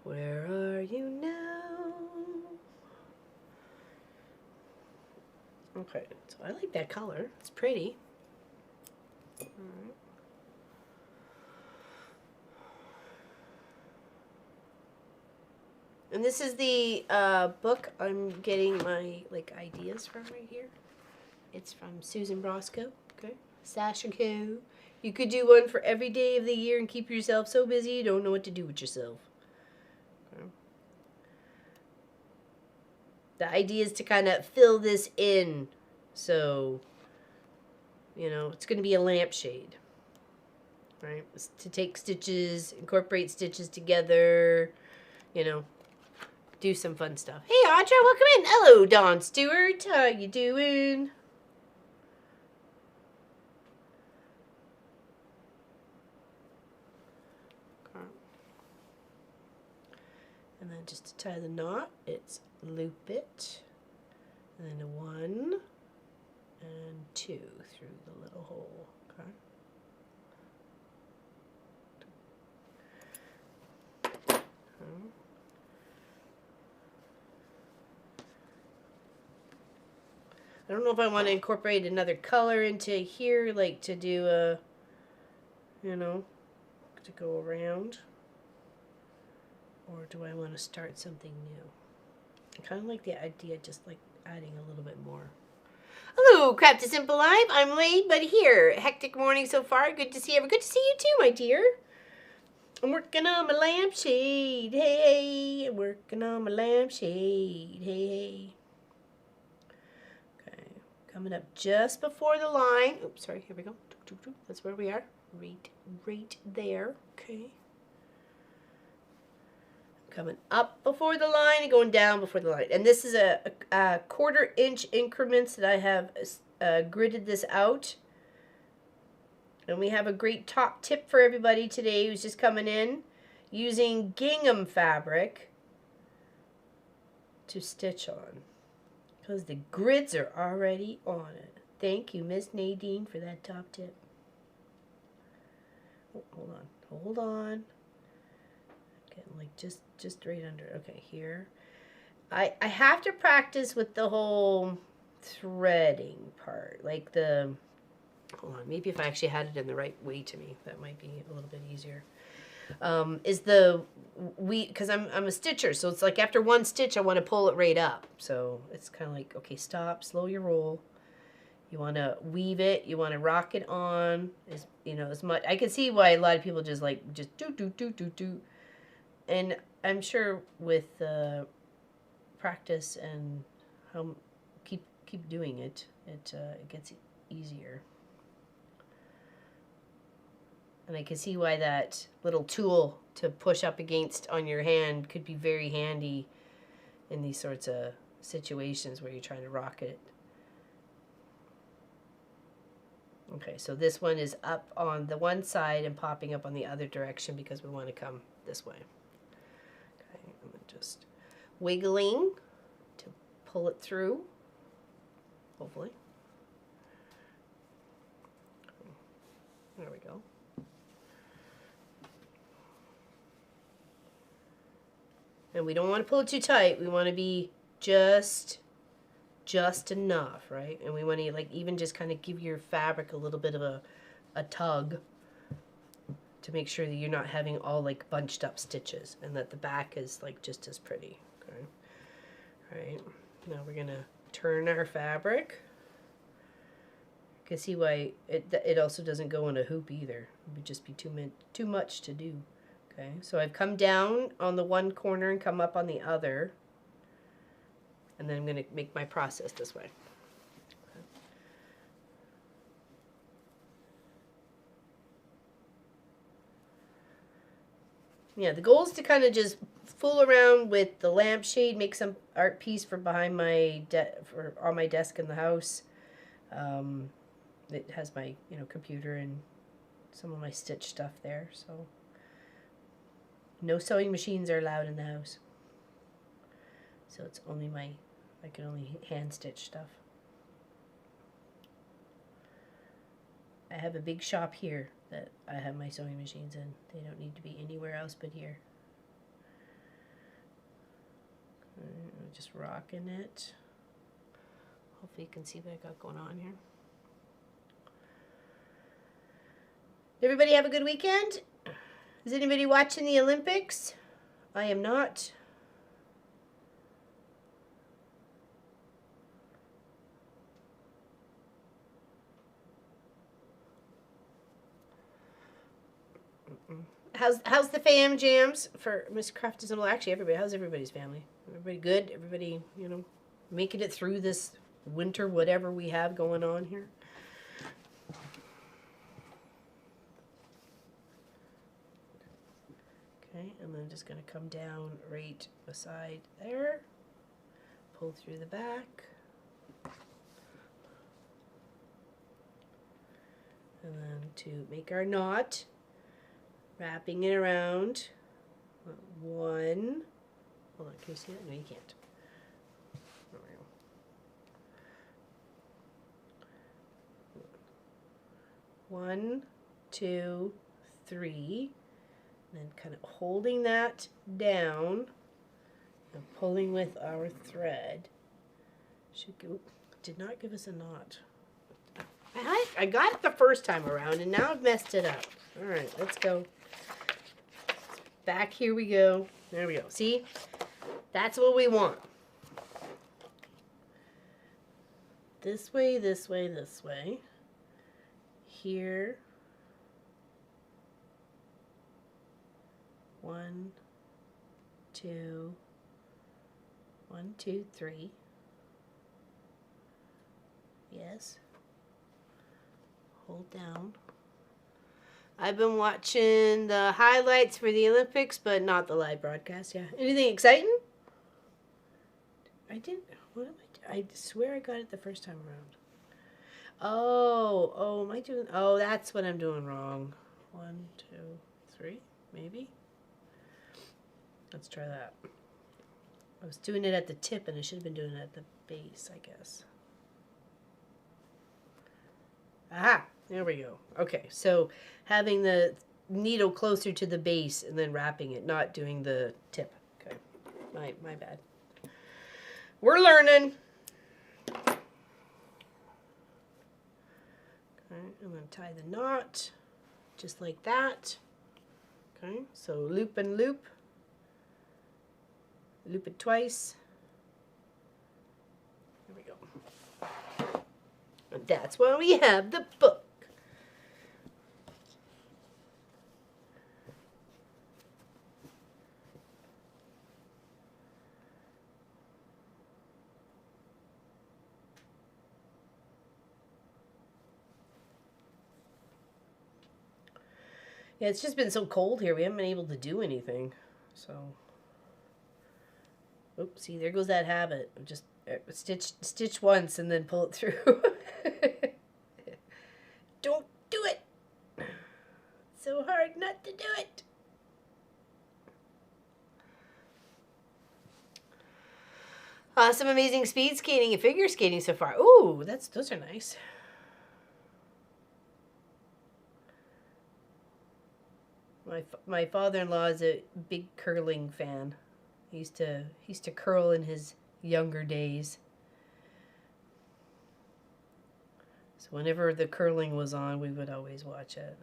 Where are you now? Okay, so I like that color. It's pretty. All right. And this is the book I'm getting my ideas from right here. It's from Susan Brosco. Okay, Sashiko. You could do one for every day of the year and keep yourself so busy you don't know what to do with yourself. Okay. The idea is to kind of fill this in. So, you know, it's going to be a lampshade. Right? It's to take stitches, incorporate stitches together, you know, do some fun stuff. Hey, Audra, welcome in. Hello, Dawn Stewart. How you doing? Okay. And then just to tie the knot, it's loop it, and then a 1 and 2 through the little hole. Okay. I don't know if I want to incorporate another color into here, like to do a, you know, to go around. Or do I want to start something new? I kind of like the idea, just like adding a little bit more. Hello, Craft a Simple Life. I'm late, but here. Hectic morning so far. Good to see you. Good to see you too, my dear. I'm working on my lampshade. Hey, I'm working on my lampshade. Hey. Okay, coming up just before the line. Oops, sorry. Here we go. That's where we are. Right there. Okay. Coming up before the line and going down before the line. And this is a 1/4 inch increments that I have gridded this out. And we have a great top tip for everybody today who's just coming in. Using gingham fabric to stitch on. Because the grids are already on it. Thank you, Miss Nadine, for that top tip. Oh, hold on. Hold on. Getting like just right under. Okay, here. I have to practice with the whole threading part. Like the, hold on, maybe if I actually had it in the right way to me, that might be a little bit easier. Is the because I'm a stitcher, so it's like after one stitch I want to pull it right up. So it's kind of like, okay, stop, slow your roll. You want to weave it, you want to rock it on, as you know, as much. I can see why a lot of people just do. And I'm sure with practice and how keep doing it, it gets easier. And I can see why that little tool to push up against on your hand could be very handy in these sorts of situations where you're trying to rock it. Okay, so this one is up on the one side and popping up on the other direction because we want to come this way. Okay, and then just wiggling to pull it through, hopefully. There we go. And we don't want to pull it too tight. We want to be just enough, right? And we want to like even just kind of give your fabric a little bit of a tug to make sure that you're not having all like bunched up stitches and that the back is like just as pretty. Okay. All right. Now we're going to turn our fabric. You can see why it also doesn't go in a hoop either. It would just be too much to do. Okay, so I've come down on the one corner and come up on the other. And then I'm going to make my process this way. Okay. Yeah, the goal is to kind of just fool around with the lampshade, make some art piece for behind my on my desk in the house. It has my computer and some of my stitch stuff there, so. No sewing machines are allowed in the house. So it's only I can only hand stitch stuff. I have a big shop here that I have my sewing machines in. They don't need to be anywhere else but here. I'm just rocking it. Hopefully you can see what I got going on here. Everybody have a good weekend? Is anybody watching the Olympics? I am not. How's the fam jams for Miss Craft? Well, actually, everybody. How's everybody's family? Everybody good? Everybody, making it through this winter, whatever we have going on here? Okay, and then I'm just going to come down right beside there, pull through the back, and then to make our knot, wrapping it around, one, hold on, can you see that? No, you can't. There we go. 1, 2, 3. And then kind of holding that down and pulling with our thread. Should go, did not give us a knot. I got it the first time around, and now I've messed it up. All right, let's go. Back, here we go. There we go. See? That's what we want. This way, this way, this way. Here. 1, 2, 1, 2, 3. Yes. Hold down. I've been watching the highlights for the Olympics, but not the live broadcast. Yeah. Anything exciting? I didn't. What am I swear I got it the first time around. Oh, am I doing? Oh, that's what I'm doing wrong. 1, 2, 3, maybe. Let's try that. I was doing it at the tip, and I should have been doing it at the base, I guess. Aha! There we go. Okay, so having the needle closer to the base and then wrapping it, not doing the tip. Okay, my bad. We're learning. Okay, I'm going to tie the knot just like that. Okay, so loop and loop. Loop it twice. There we go. And that's why we have the book. Yeah, it's just been so cold here. We haven't been able to do anything. So, oops, see, there goes that habit of just stitch once and then pull it through. Don't do it. It's so hard not to do it. Some amazing speed skating and figure skating so far. Ooh, those are nice. My father-in-law is a big curling fan. He used to curl in his younger days. So whenever the curling was on, we would always watch it.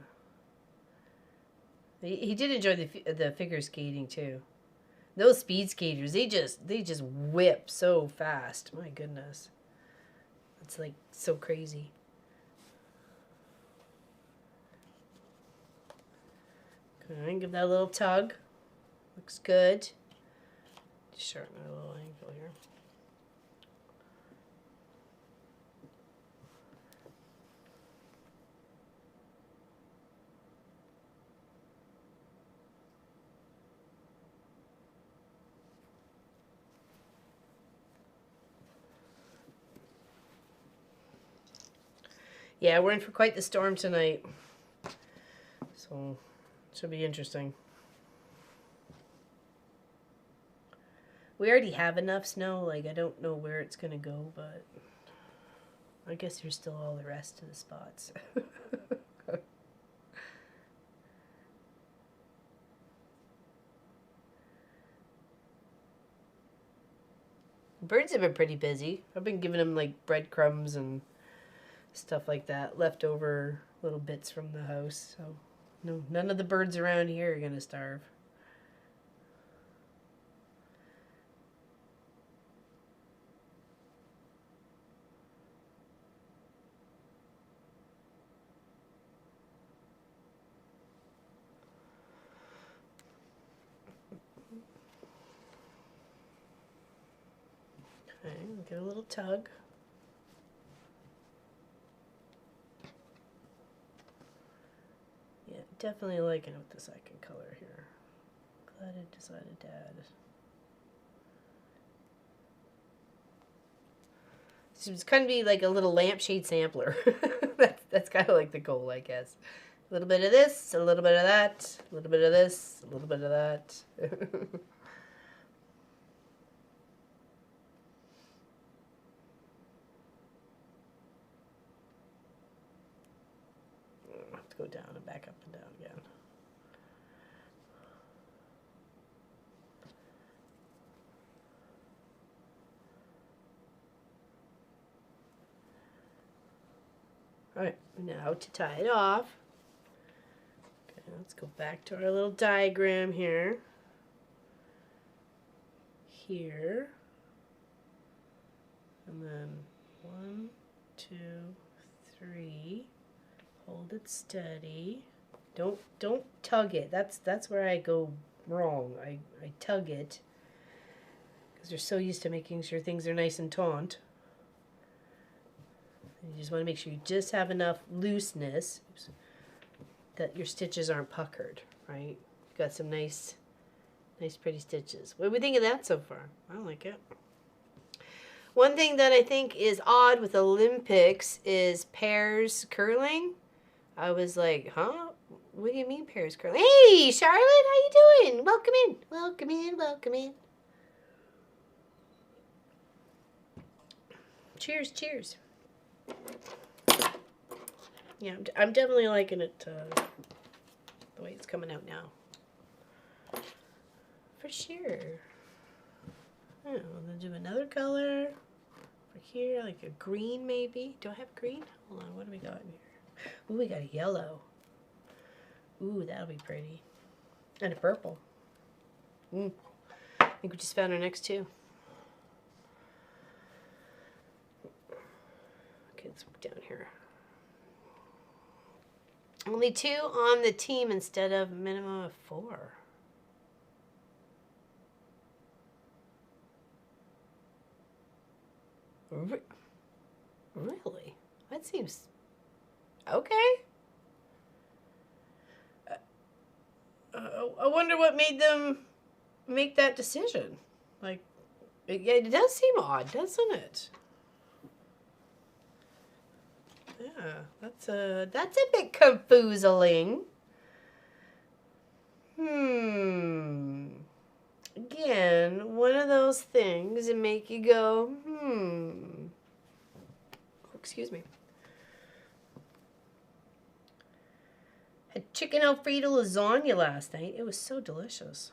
He did enjoy the figure skating too. Those speed skaters, they just whip so fast. My goodness. It's like so crazy. Okay, give that a little tug. Looks good. Just shorten it a little angle here. Yeah, we're in for quite the storm tonight. So, should be interesting. We already have enough snow. Like, I don't know where it's going to go, but I guess there's still all the rest of the spots. Birds have been pretty busy. I've been giving them, like, breadcrumbs and stuff like that, leftover little bits from the house. So no, none of the birds around here are gonna starve. Okay, get a little tug. Yeah, definitely liking it with the second color here. Glad I decided to add it. So it's kind of be like a little lampshade sampler. That's kind of like the goal, I guess. A little bit of this, a little bit of that, a little bit of this, a little bit of that. I'll have to go down and back up and down again. Alright, now to tie it off. Okay, let's go back to our little diagram here. Here. And then 1, 2, 3. Hold it steady. Don't tug it. That's where I go wrong. I tug it because you're so used to making sure things are nice and taut. You just want to make sure you just have enough looseness that your stitches aren't puckered, right? You've got some nice pretty stitches. What do we think of that so far? I like it. One thing that I think is odd with Olympics is pairs curling. I was like, huh? What do you mean pairs curling? Hey, Charlotte, how you doing? Welcome in. Welcome in. Welcome in. Cheers, cheers. Yeah, I'm definitely liking it the way it's coming out now. For sure. Oh, we'll do another color for here, like a green maybe. Do I have green? Hold on, what do we got in here? Ooh, we got a yellow. Ooh, that'll be pretty. And a purple. I think we just found our next two. Okay, let's look down here. Only 2 on the team instead of a minimum of 4. Really? That seems okay. I wonder what made them make that decision. Like, it does seem odd, doesn't it? Yeah, that's a bit confusing. Again, one of those things that make you go, Oh, excuse me. Had chicken Alfredo lasagna last night. It was so delicious.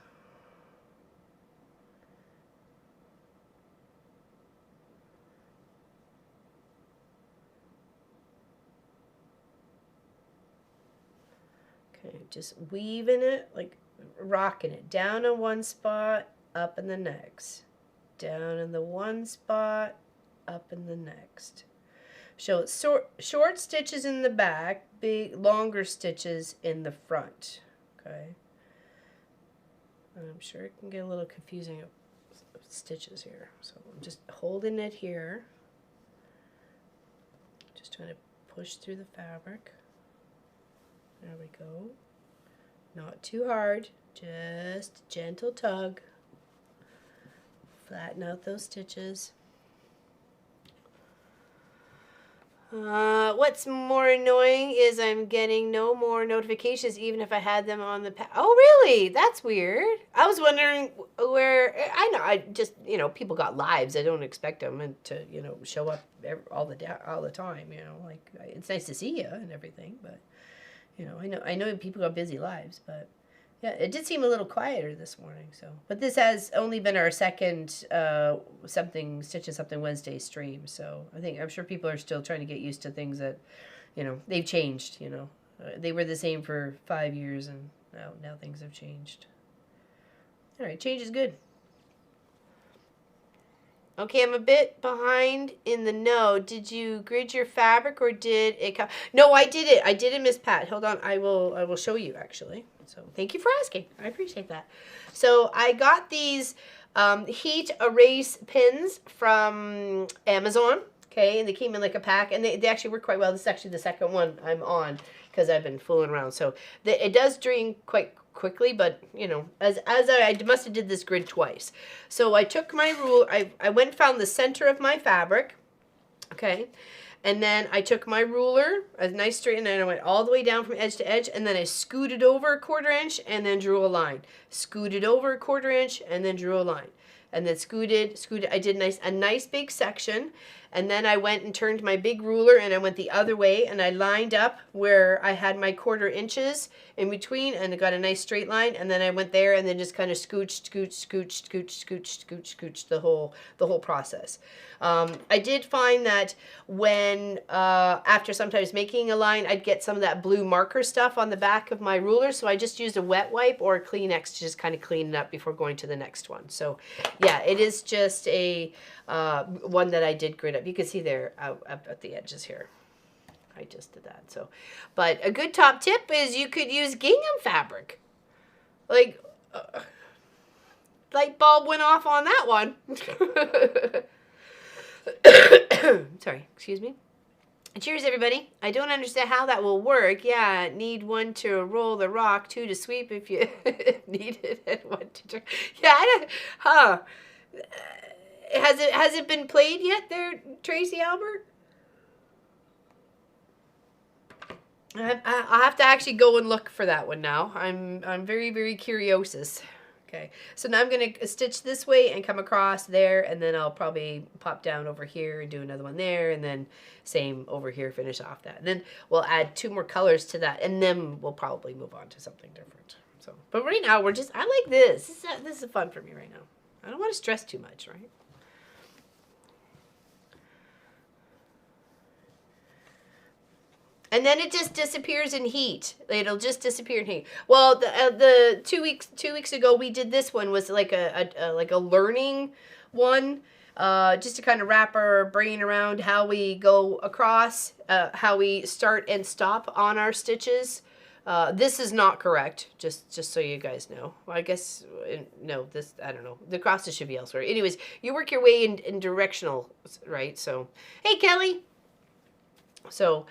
Okay, just weaving it, like rocking it. Down in one spot, up in the next. Down in the one spot, up in the next. So short stitches in the back, big longer stitches in the front. Okay. I'm sure it can get a little confusing of stitches here. So I'm just holding it here. Just trying to push through the fabric. There we go. Not too hard, just a gentle tug. Flatten out those stitches. What's more annoying is I'm getting no more notifications even if I had them on the Oh, really? That's weird. I was wondering where, I know, I just, people got lives. I don't expect them to, show up all the time, like, it's nice to see you and everything, but, I know people got busy lives, but yeah, it did seem a little quieter this morning, so. But this has only been our second Stitch and Something Wednesday stream, so I'm sure people are still trying to get used to things that, they've changed, They were the same for 5 years, and now things have changed. All right, change is good. Okay, I'm a bit behind in the know. Did you grid your fabric or did it come? No, I did it. I did it, Miss Pat. Hold on. I will show you, actually. So thank you for asking. I appreciate that. So I got these heat erase pins from Amazon. Okay, and they came in like a pack, and they actually work quite well. This is actually the second one I'm on because I've been fooling around. So it does drain quite quickly, but as I must have did this grid twice. So I took my rule. I went and found the center of my fabric. Okay. And then I took my ruler, a nice straight, and then I went all the way down from edge to edge, and then I scooted over a 1/4 inch and then drew a line. Scooted over a 1/4 inch and then drew a line. and then scooted. I did a nice big section, and then I went and turned my big ruler and I went the other way and I lined up where I had my 1/4 inches in between and I got a nice straight line, and then I went there and then just kind of scooched the whole process. I did find that when after sometimes making a line, I'd get some of that blue marker stuff on the back of my ruler, so I just used a wet wipe or a Kleenex to just kind of clean it up before going to the next one. So yeah, it is just a one that I did grid up. You can see there up at the edges here. I just did that. So, but a good top tip is you could use gingham fabric. Like, light bulb went off on that one. Sorry, excuse me. Cheers, everybody. I don't understand how that will work. Yeah, need one to roll the rock, 2 to sweep if you need it, and 1 to turn. Yeah, I don't, huh. Has it been played yet there, Tracy Albert? I'll have to actually go and look for that one now. I'm very, very curious. Okay, so now I'm going to stitch this way and come across there, and then I'll probably pop down over here and do another one there, and then same over here, finish off that. And then we'll add 2 more colors to that, and then we'll probably move on to something different. So, but right now we're just, I like this. This is fun for me right now. I don't want to stress too much, right? And then it just disappears in heat. It'll just disappear in heat. Well, the 2 weeks ago we did this one was like a learning one, just to kind of wrap our brain around how we go across, how we start and stop on our stitches. This is not correct, just so you guys know. Well, I guess, no, this, I don't know. The crosses should be elsewhere. Anyways, you work your way in directional, right? So, hey, Kelly. So,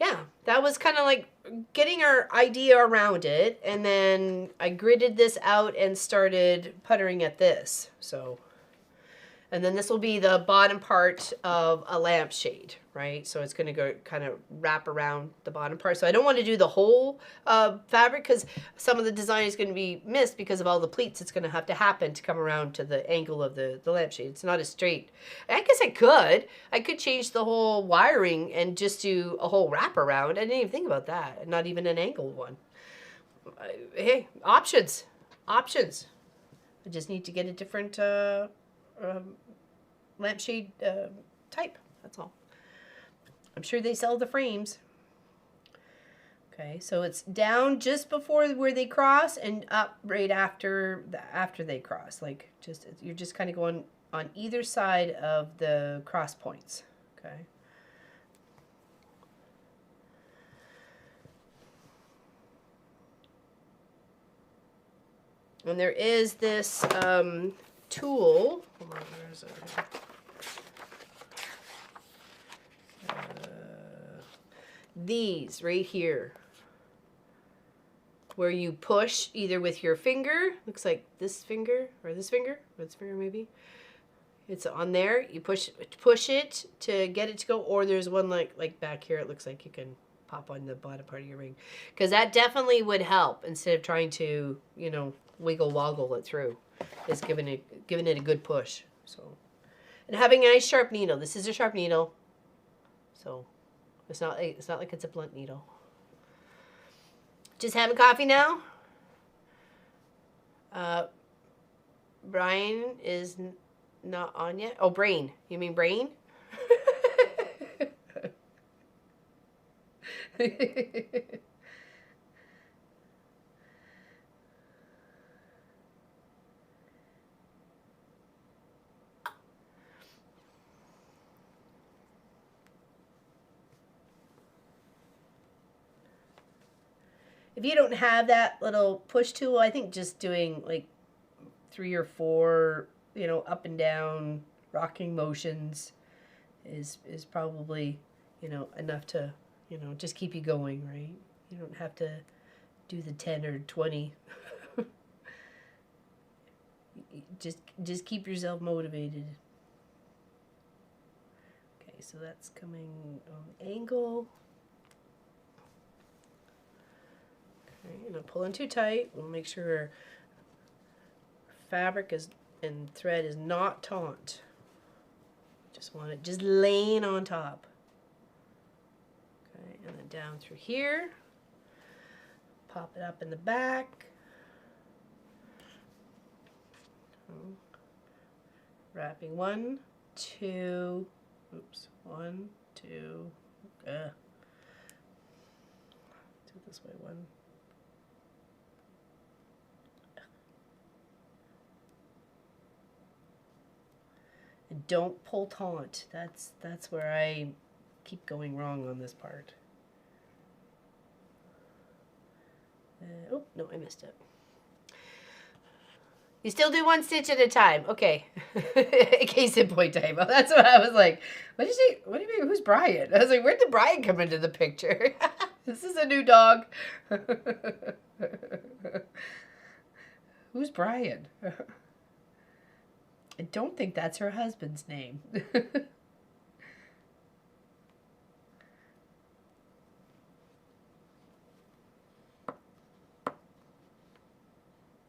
yeah, that was kind of like getting our idea around it, and then I gridded this out and started puttering at this. So, and then this will be the bottom part of a lampshade, right? So it's going to go kind of wrap around the bottom part. So I don't want to do the whole fabric because some of the design is going to be missed because of all the pleats. It's going to have to happen to come around to the angle of the lampshade. It's not as straight. I guess I could change the whole wiring and just do a whole wrap around. I didn't even think about that. Not even an angled one. Hey, options. I just need to get a different lampshade type. That's all. I'm sure they sell the frames. Okay, so it's down just before where they cross and up right after they cross. Like you're just kind of going on either side of the cross points. Okay. And there is this tool. Hold on, where is it? These right here, where you push either with your finger, looks like this finger or this finger maybe. It's on there. You push it to get it to go, or there's one like back here. It looks like you can pop on the bottom part of your ring, because that definitely would help instead of trying to wiggle woggle it through. Is giving it a good push. So, and having a nice sharp needle. This is a sharp needle, so it's not like it's a blunt needle. Just having coffee now. Brian is not on yet. Oh, Brain. You mean Brain? If you don't have that little push tool, I think just doing like 3 or 4, up and down rocking motions is probably, enough to, just keep you going, right? You don't have to do the 10 or 20. Just keep yourself motivated. Okay, so that's coming on angle. Okay, not pulling too tight. We'll make sure our fabric is And thread is not taut. Just want it just laying on top. Okay, and then down through here. Pop it up in the back. Wrapping 1, 2, oops, 1, 2, do it this way, 1. And don't pull taut. That's where I keep going wrong on this part. Oh, no, I missed it. You still do 1 stitch at a time. Okay. Case in point time. That's what I was like. What did you say? What do you mean? Who's Brian? I was like, where'd the Brian come into the picture? This is a new dog. Who's Brian? I don't think that's her husband's name.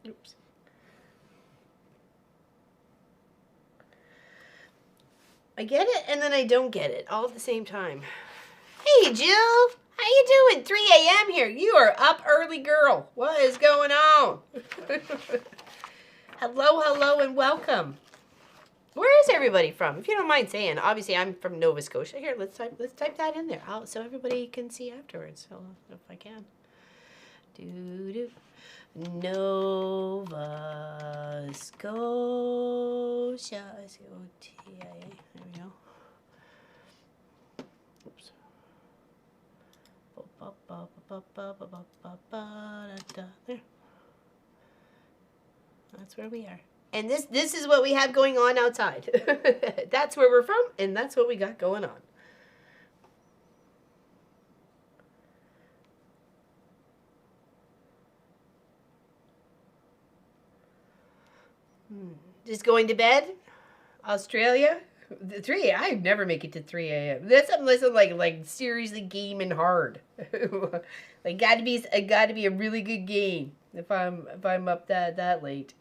Oops. I get it and then I don't get it all at the same time. Hey Jill, how you doing? 3 a.m. here. You are up early, girl. What is going on? Hello, hello, and welcome. Where is everybody from? If you don't mind saying, obviously I'm from Nova Scotia. Here, let's type that in there, so everybody can see afterwards. So if I can, Nova Scotia. S-C-O-T-I-A. There we go. Oops. There. That's where we are. And this is what we have going on outside. That's where we're from, and that's what we got going on. Just going to bed? Australia? 3 I never make it to 3 a.m. That's unless I'm like seriously gaming hard. Like gotta be a really good game if I'm up that late.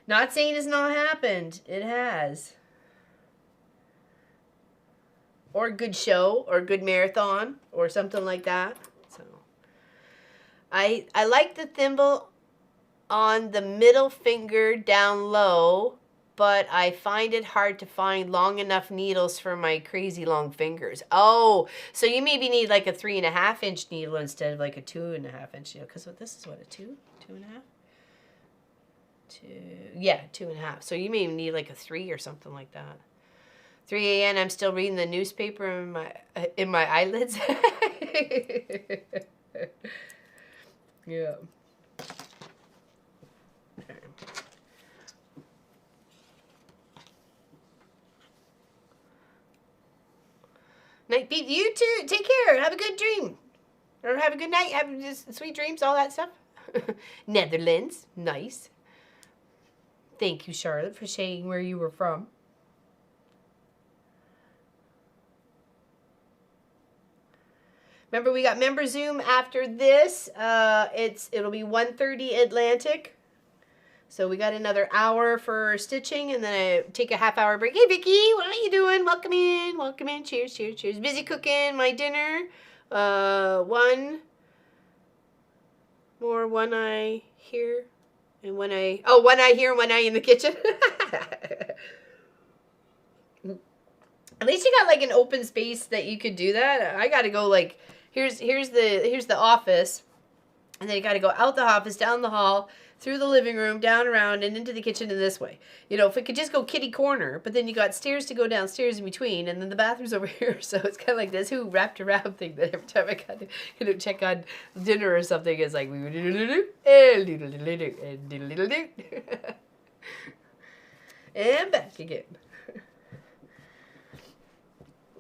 Not saying it's not happened. It has. Or a good show, or a good marathon, or something like that. So I like the thimble on the middle finger down low, but I find it hard to find long enough needles for my crazy long fingers. Oh, so you maybe need like a 3.5 inch needle instead of like a 2.5 inch needle, because this is what, a 2.5? Yeah, 2.5. So you may need like a 3 or something like that. 3 a.m. I'm still reading the newspaper in my eyelids. Yeah. Night beat. You too. Take care. Have a good dream. Or have a good night. Have just sweet dreams, all that stuff. Netherlands. Nice. Thank you, Charlotte, for saying where you were from. Remember, we got member Zoom after this. It'll be 1:30 Atlantic. So we got another hour for stitching, and then I take a half-hour break. Hey, Vicky, what are you doing? Welcome in. Welcome in. Cheers, cheers, cheers. Busy cooking my dinner. One eye here, and one eye. Oh, one eye here, one eye in the kitchen. At least you got like an open space that you could do that. I got to go like here's the office, and then you got to go out the office, down the hall, through the living room, down around, and into the kitchen in this way. You know, if it could just go kitty corner, but then you got stairs to go downstairs in between, and then the bathroom's over here. So it's kind of like this who wrapped around thing that every time I got to check on dinner or something, it's like and back again.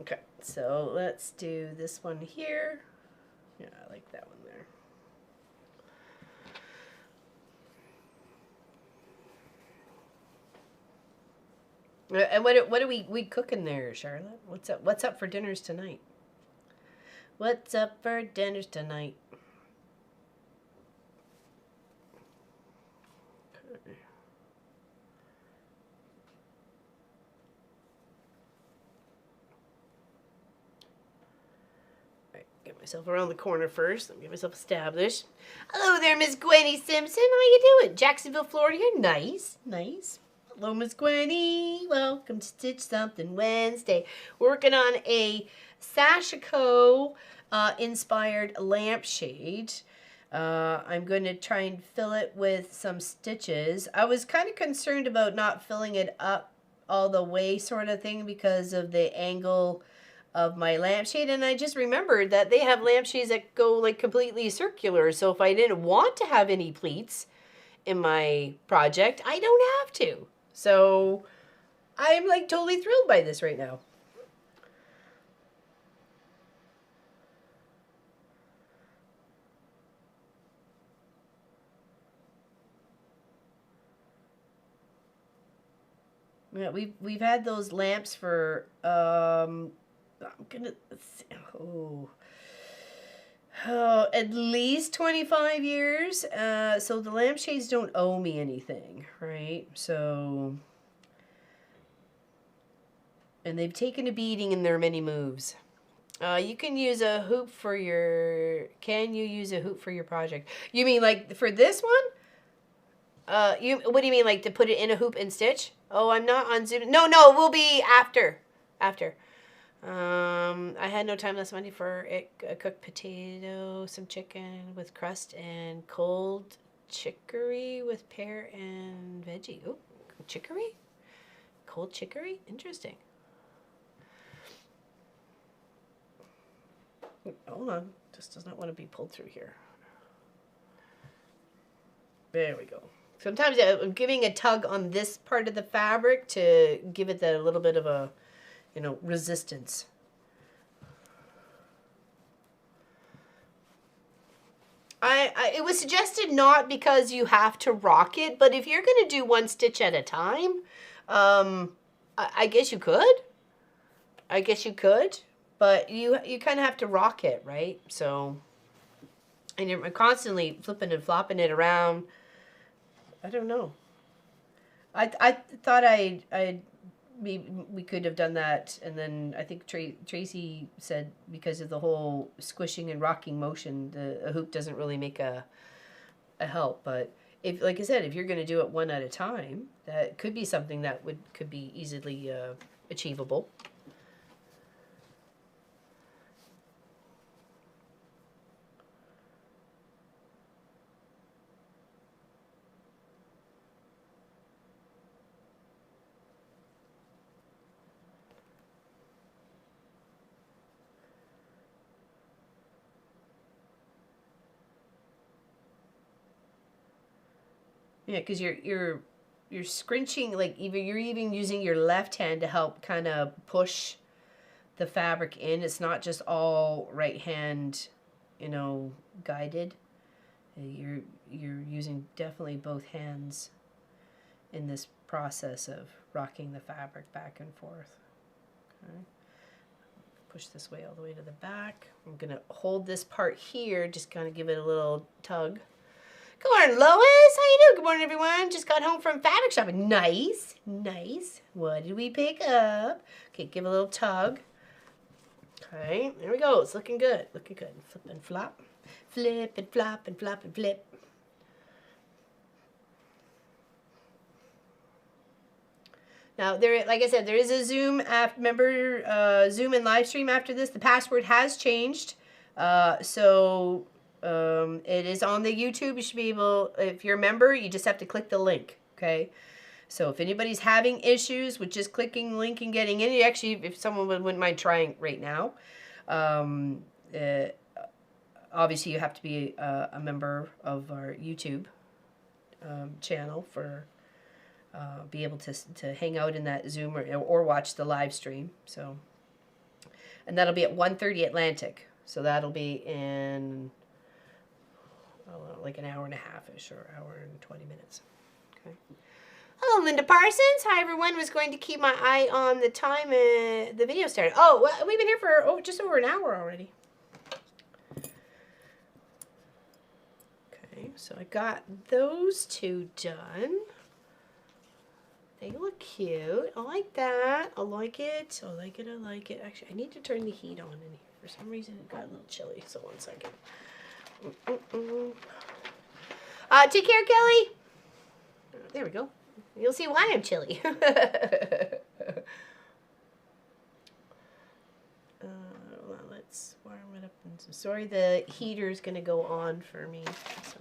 Okay, so let's do this one here. Yeah, I like that one there. And what are we cooking there, Charlotte? What's up for dinners tonight? What's up for dinners tonight? Okay. myself around the corner first. Let me get myself established. Hello there, Miss Gwenny Simpson. How you doing? Jacksonville, Florida. Nice, nice. Hello, Miss Gwenny. Welcome to Stitch Something Wednesday. Working on a Sashiko inspired lampshade. I'm going to try and fill it with some stitches. I was kind of concerned about not filling it up all the way sort of thing because of the angle of my lampshade, and I just remembered that they have lampshades that go like completely circular, so if I didn't want to have any pleats in my project, I don't have to. So I'm like totally thrilled by this right now. Yeah, we've had those lamps for I'm gonna at least 25 years. So the lampshades don't owe me anything, right? So, and they've taken a beating in their many moves. You can use a hoop for your. Can you use a hoop for your project? You mean like for this one? What do you mean, like to put it in a hoop and stitch? Oh, I'm not on Zoom. No, we'll be after. I had no time last Monday for a cooked potato, some chicken with crust, and cold chicory with pear and veggie. Oh, chicory? Cold chicory? Interesting. Hold on. This does not want to be pulled through here. There we go. Sometimes I'm giving a tug on this part of the fabric to give it that a little bit of a, resistance. It was suggested not because you have to rock it, but if you're going to do one stitch at a time, I guess you could. But you kind of have to rock it, right? So, and you're constantly flipping and flopping it around. I don't know. I thought we could have done that, and then I think Tracy said because of the whole squishing and rocking motion, a hoop doesn't really make a help. But if, like I said, if you're going to do it one at a time, that could be something that could be easily achievable. Yeah, because you're scrunching, like you're even using your left hand to help kind of push the fabric in. It's not just all right hand, guided. You're using definitely both hands in this process of rocking the fabric back and forth. Okay. Push this way all the way to the back. I'm gonna hold this part here, just kind of give it a little tug. Good morning, Lois. How you doing? Good morning, everyone. Just got home from fabric shopping. Nice. What did we pick up? Okay, give a little tug. Okay, there we go. It's looking good. Flip and flop. Flip and flop and flop and flip. Now, like I said, there is a Zoom app. Remember, Zoom and live stream after this. The password has changed. It is on the YouTube. You should be able, if you're a member, you just have to click the link, okay? So if anybody's having issues with just clicking the link and getting in, actually, if someone wouldn't mind trying right now, obviously you have to be a member of our YouTube channel for be able to hang out in that Zoom or watch the live stream. So, and that'll be at 1:30 Atlantic. So that'll be in like an hour and a half-ish or hour and 20 minutes. Okay. Hello, Linda Parsons. Hi, everyone. Was going to keep my eye on the time the video started. Oh, well, we've been here for just over an hour already. Okay, so I got those two done. They look cute. I like that. I like it. Actually, I need to turn the heat on in here. For some reason it got a little chilly, so 1 second. Take care, Kelly. There we go. You'll see why I'm chilly. Hold on, let's warm it up. Sorry, the heater's gonna go on for me, so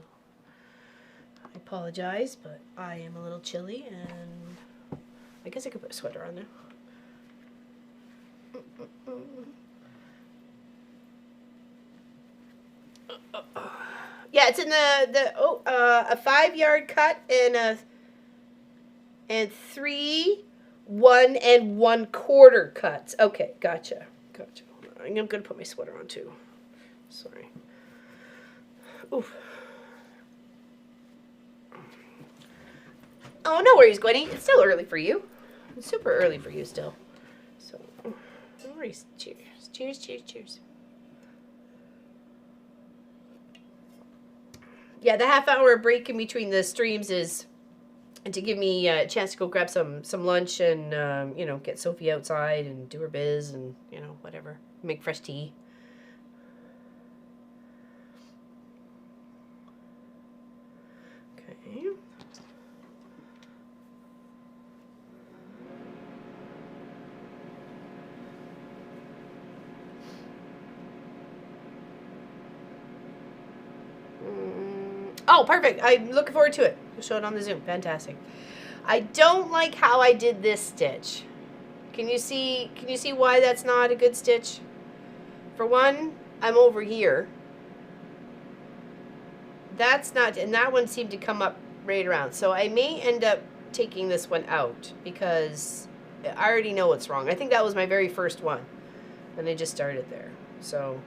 I apologize, but I am a little chilly, and I guess I could put a sweater on now. Yeah, it's in a 5-yard cut and 3 1 1/4 cuts. Okay, gotcha. I'm gonna put my sweater on too. Sorry. Oof. Oh, no worries, Gwenny. It's still early for you. It's super early for you still. So, no worries. Cheers. Cheers. Yeah, the half-hour break in between the streams is to give me a chance to go grab some lunch and, get Sophie outside and do her biz and, whatever. Make fresh tea. Okay. Oh, perfect. I'm looking forward to it. We'll show it on the Zoom. Fantastic. I don't like how I did this stitch. Can you see why that's not a good stitch? For one, I'm over here. That's not, and that one seemed to come up right around. So I may end up taking this one out because I already know what's wrong. I think that was my very first one. And I just started there. So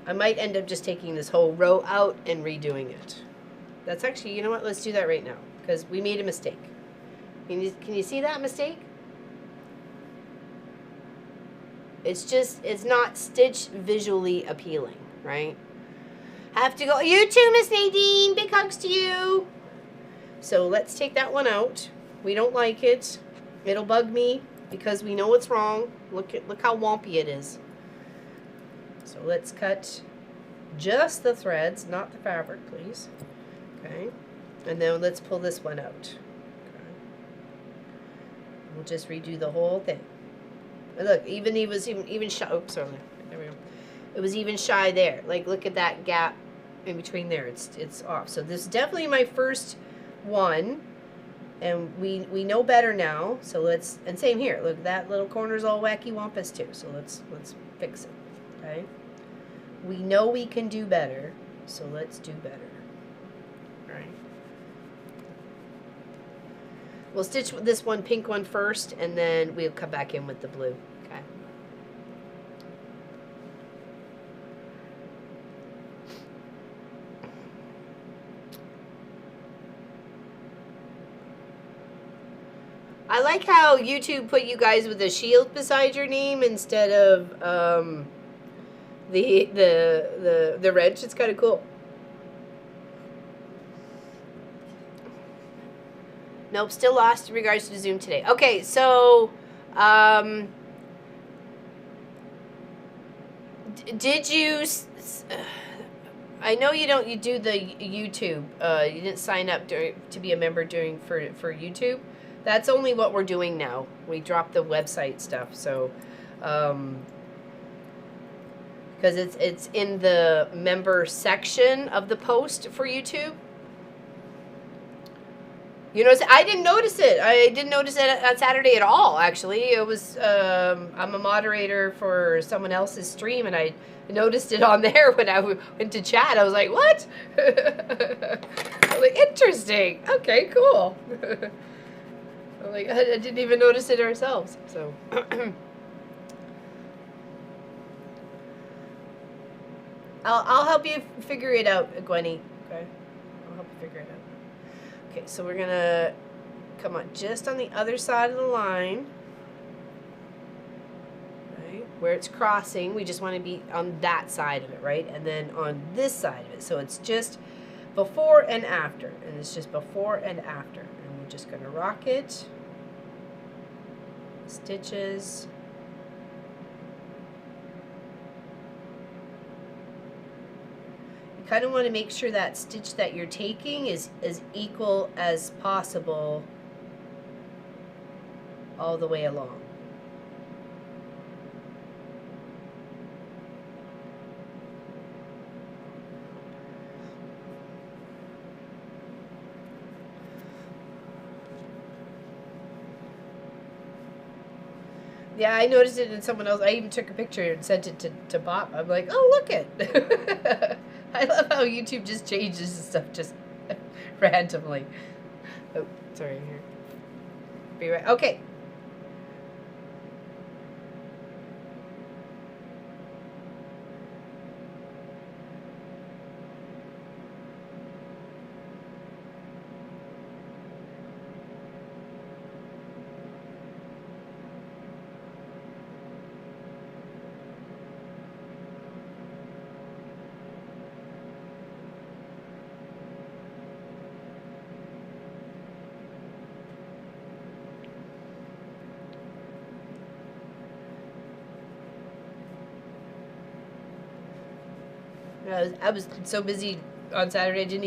I might end up just taking this whole row out and redoing it. That's actually, you know what? Let's do that right now because we made a mistake. Can you see that mistake? It's not stitched visually appealing, right? Have to go. You too, Miss Nadine. Big hugs to you. So let's take that one out. We don't like it. It'll bug me because we know what's wrong. Look how wompy it is. So let's cut just the threads, not the fabric, please. Okay. And then let's pull this one out. Okay. We'll just redo the whole thing. And look, he was even shy. Oops, sorry. There we go. It was even shy there. Like, look at that gap in between there. It's off. So this is definitely my first one, and we know better now. So let's, and same here. Look, that little corner's all wacky wampus too. So let's fix it. Okay. We know we can do better, so let's do better. All right. We'll stitch this one pink one first, and then we'll come back in with the blue. Okay. I like how YouTube put you guys with a shield beside your name instead of the wrench. It's kind of cool. Nope, still lost in regards to Zoom today. Okay, so did you? I know you don't. You do the YouTube. You didn't sign up to be a member for YouTube. That's only what we're doing now. We dropped the website stuff, so because it's in the member section of the post for YouTube. You know, I didn't notice it. I didn't notice it on Saturday at all, actually. It was, I'm a moderator for someone else's stream, and I noticed it on there when I went to chat. I was like, what? I was like, interesting. Okay, cool. I'm like, I didn't even notice it ourselves, so. I'll help you figure it out, Gwenny. Okay? I'll help you figure it out. Okay, so we're gonna come on just on the other side of the line, right? Where it's crossing, we just want to be on that side of it, right? And then on this side of it, so it's just before and after, and it's just before and after. And we're just gonna rock it, stitches, You kind of want to make sure that stitch that you're taking is as equal as possible all the way along. Yeah, I noticed it in someone else. I even took a picture and sent it to Bob. I'm like, oh, look it. I love how YouTube just changes stuff just randomly. Oh, sorry. Here. Be right. Okay. I was so busy on Saturday, I didn't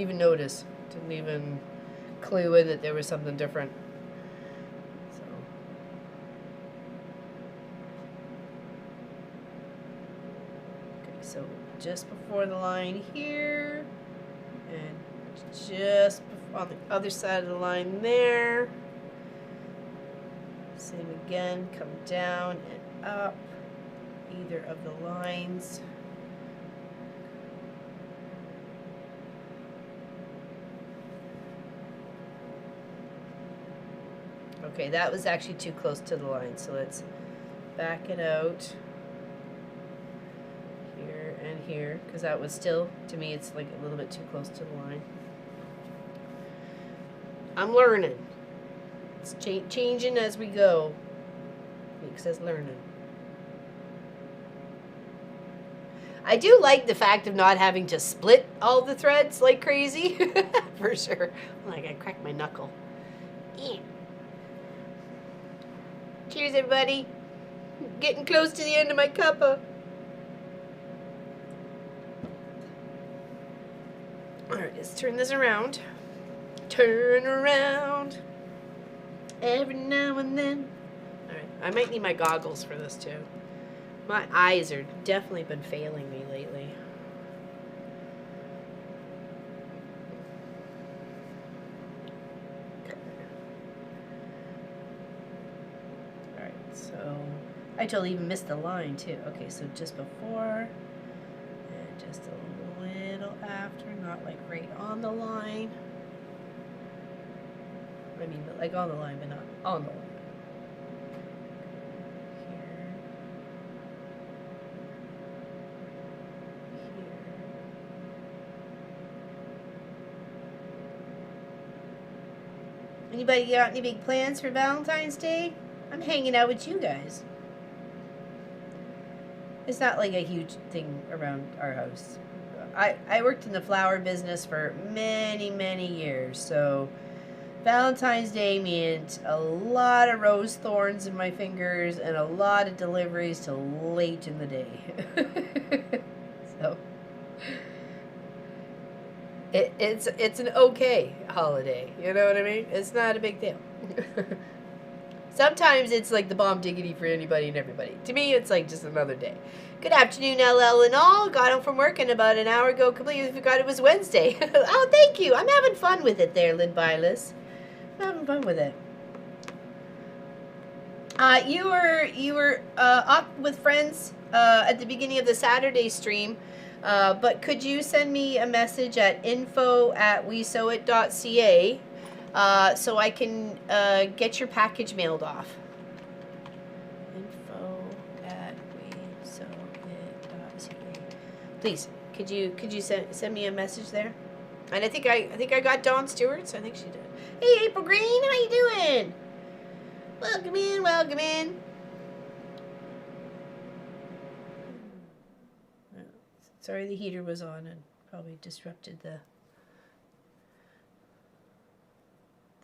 even notice. Didn't even clue in that there was something different. So. Okay, so just before the line here, and just on the other side of the line there. Same again, come down and up either of the lines. Okay, that was actually too close to the line, so let's back it out here and here, because that was still, to me, it's like a little bit too close to the line. I'm learning. It's changing as we go. Makes us learning. I do like the fact of not having to split all the threads like crazy, for sure. Like I cracked my knuckle. Yeah. Cheers, everybody. Getting close to the end of my cuppa. Alright, let's turn this around. Turn around. Every now and then. Alright, I might need my goggles for this too. My eyes are definitely been failing me lately. So, I totally even missed the line too. Okay, so just before and just a little after, not like right on the line. I mean, but like on the line, but not on the line. Here. Here. Anybody got any big plans for Valentine's Day? I'm hanging out with you guys. It's not like a huge thing around our house. I worked in the flower business for many, many years, so Valentine's Day meant a lot of rose thorns in my fingers and a lot of deliveries till late in the day. So it's an okay holiday, you know what I mean? It's not a big deal. Sometimes it's like the bomb diggity for anybody and everybody. To me, it's like just another day. Good afternoon, LL and all. Got home from work and about an hour ago completely forgot it was Wednesday. Oh, thank you. I'm having fun with it there, Lynn Bylis. I'm having fun with it. You were up with friends at the beginning of the Saturday stream, but could you send me a message at info@wesewit.ca so I can get your package mailed off. info@wesewit.ca. Please, could you send me a message there? And I think I got Dawn Stewart's. I think she did. Hey, April Green, how you doing? Welcome in, welcome in. Sorry the heater was on and probably disrupted the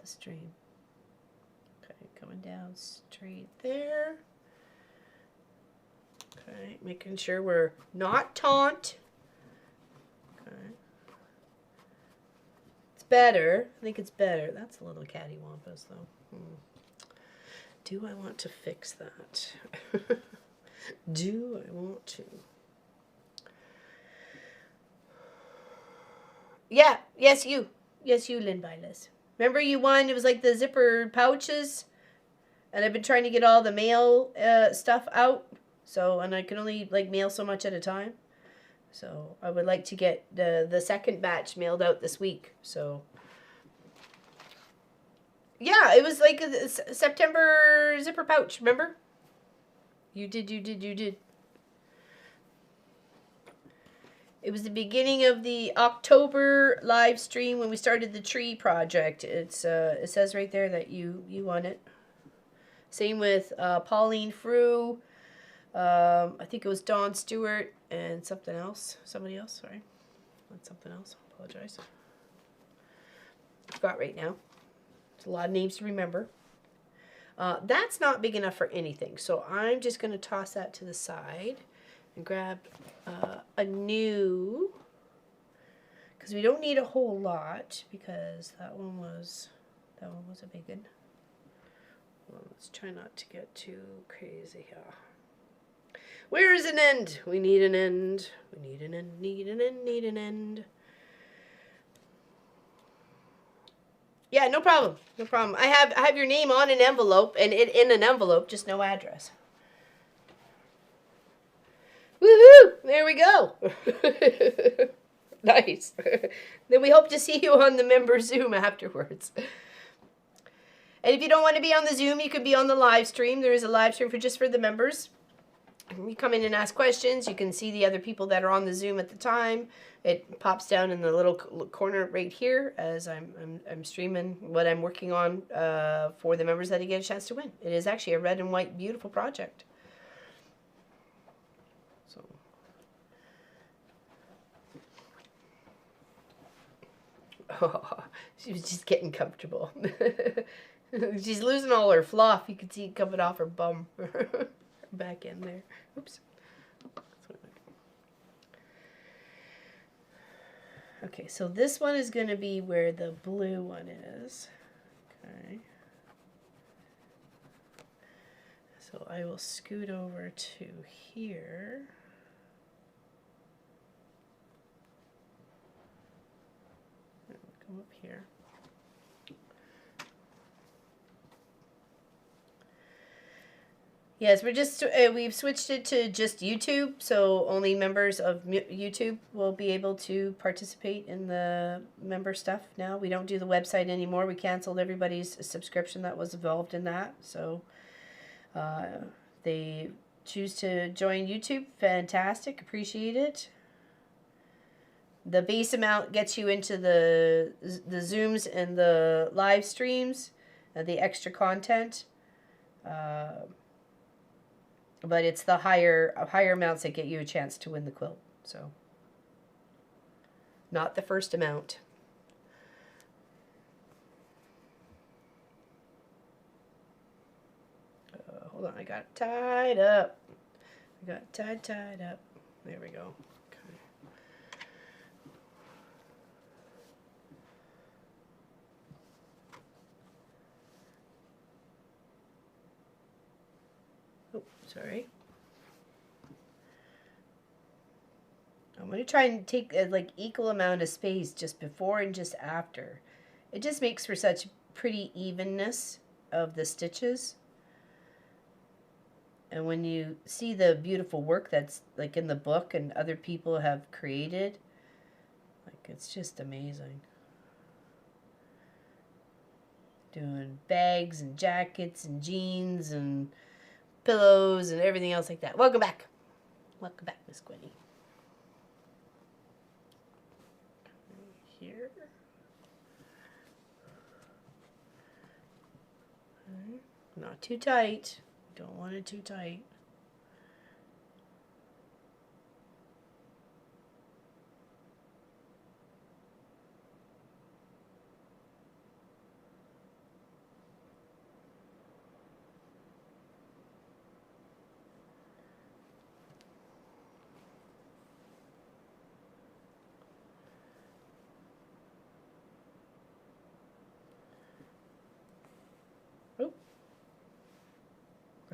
stream. Okay, coming down straight there. Okay, making sure we're not taunt. better. I think it's better. That's a little cattywampus, though. Do I want to fix that? Do I want to? Yeah. Yes, you. Yes, you, Lynn Vilas. Remember you won? It was like the zipper pouches. And I've been trying to get all the mail stuff out. So, and I can only like mail so much at a time. So I would like to get the second batch mailed out this week. So yeah, it was like a September zipper pouch. Remember? You did. It was the beginning of the October live stream when we started the tree project. It's it says right there that you won it. Same with Pauline Frew. I think it was Dawn Stewart and something else. Somebody else, sorry. That's something else. I apologize. I forgot right now. It's a lot of names to remember. That's not big enough for anything. So I'm just going to toss that to the side and grab a new. Because we don't need a whole lot because that one was a big one. Well, let's try not to get too crazy here. Where is an end? We need an end. We need an end, need an end, need an end. Yeah, no problem. No problem. I have your name on an envelope and it in an envelope, just no address. Woohoo! There we go. Nice. Then we hope to see you on the member Zoom afterwards. And if you don't want to be on the Zoom, you can be on the live stream. There is a live stream just for the members. You come in and ask questions. You can see the other people that are on the Zoom at the time. It pops down in the little corner right here as I'm streaming what I'm working on for the members that get a chance to win. It is actually a red and white beautiful project. So. Oh, she was just getting comfortable. She's losing all her fluff. You can see it coming off her bum. Back in there. Oops. Okay, so this one is going to be where the blue one is. Okay. So I will scoot over to here. Come up here. Yes, we're just we've switched it to just YouTube, so only members of YouTube will be able to participate in the member stuff now. We don't do the website anymore. We canceled everybody's subscription that was involved in that. So they choose to join YouTube. Fantastic, appreciate it. The base amount gets you into the Zooms and the live streams, the extra content. But it's the higher amounts that get you a chance to win the quilt. So, not the first amount. Hold on, I got it tied up. I got it tied up. There we go. Sorry. I'm going to try and take like equal amount of space just before and just after. It just makes for such pretty evenness of the stitches. And when you see the beautiful work that's like in the book and other people have created, like it's just amazing. Doing bags and jackets and jeans and pillows and everything else like that. Welcome back. Welcome back, Miss Gwenny. Here. Not too tight. Don't want it too tight.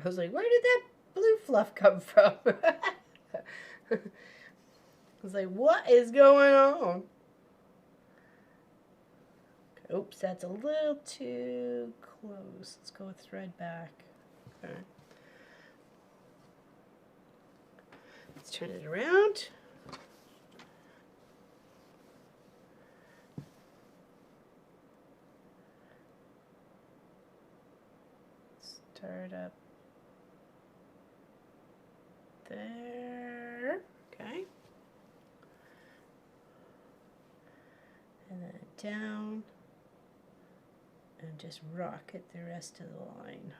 I was like, where did that blue fluff come from? I was like, what is going on? Oops, that's a little too close. Let's go with thread back. Okay. Let's turn it around. Start up there. Okay. And then down. And just rocket the rest of the line.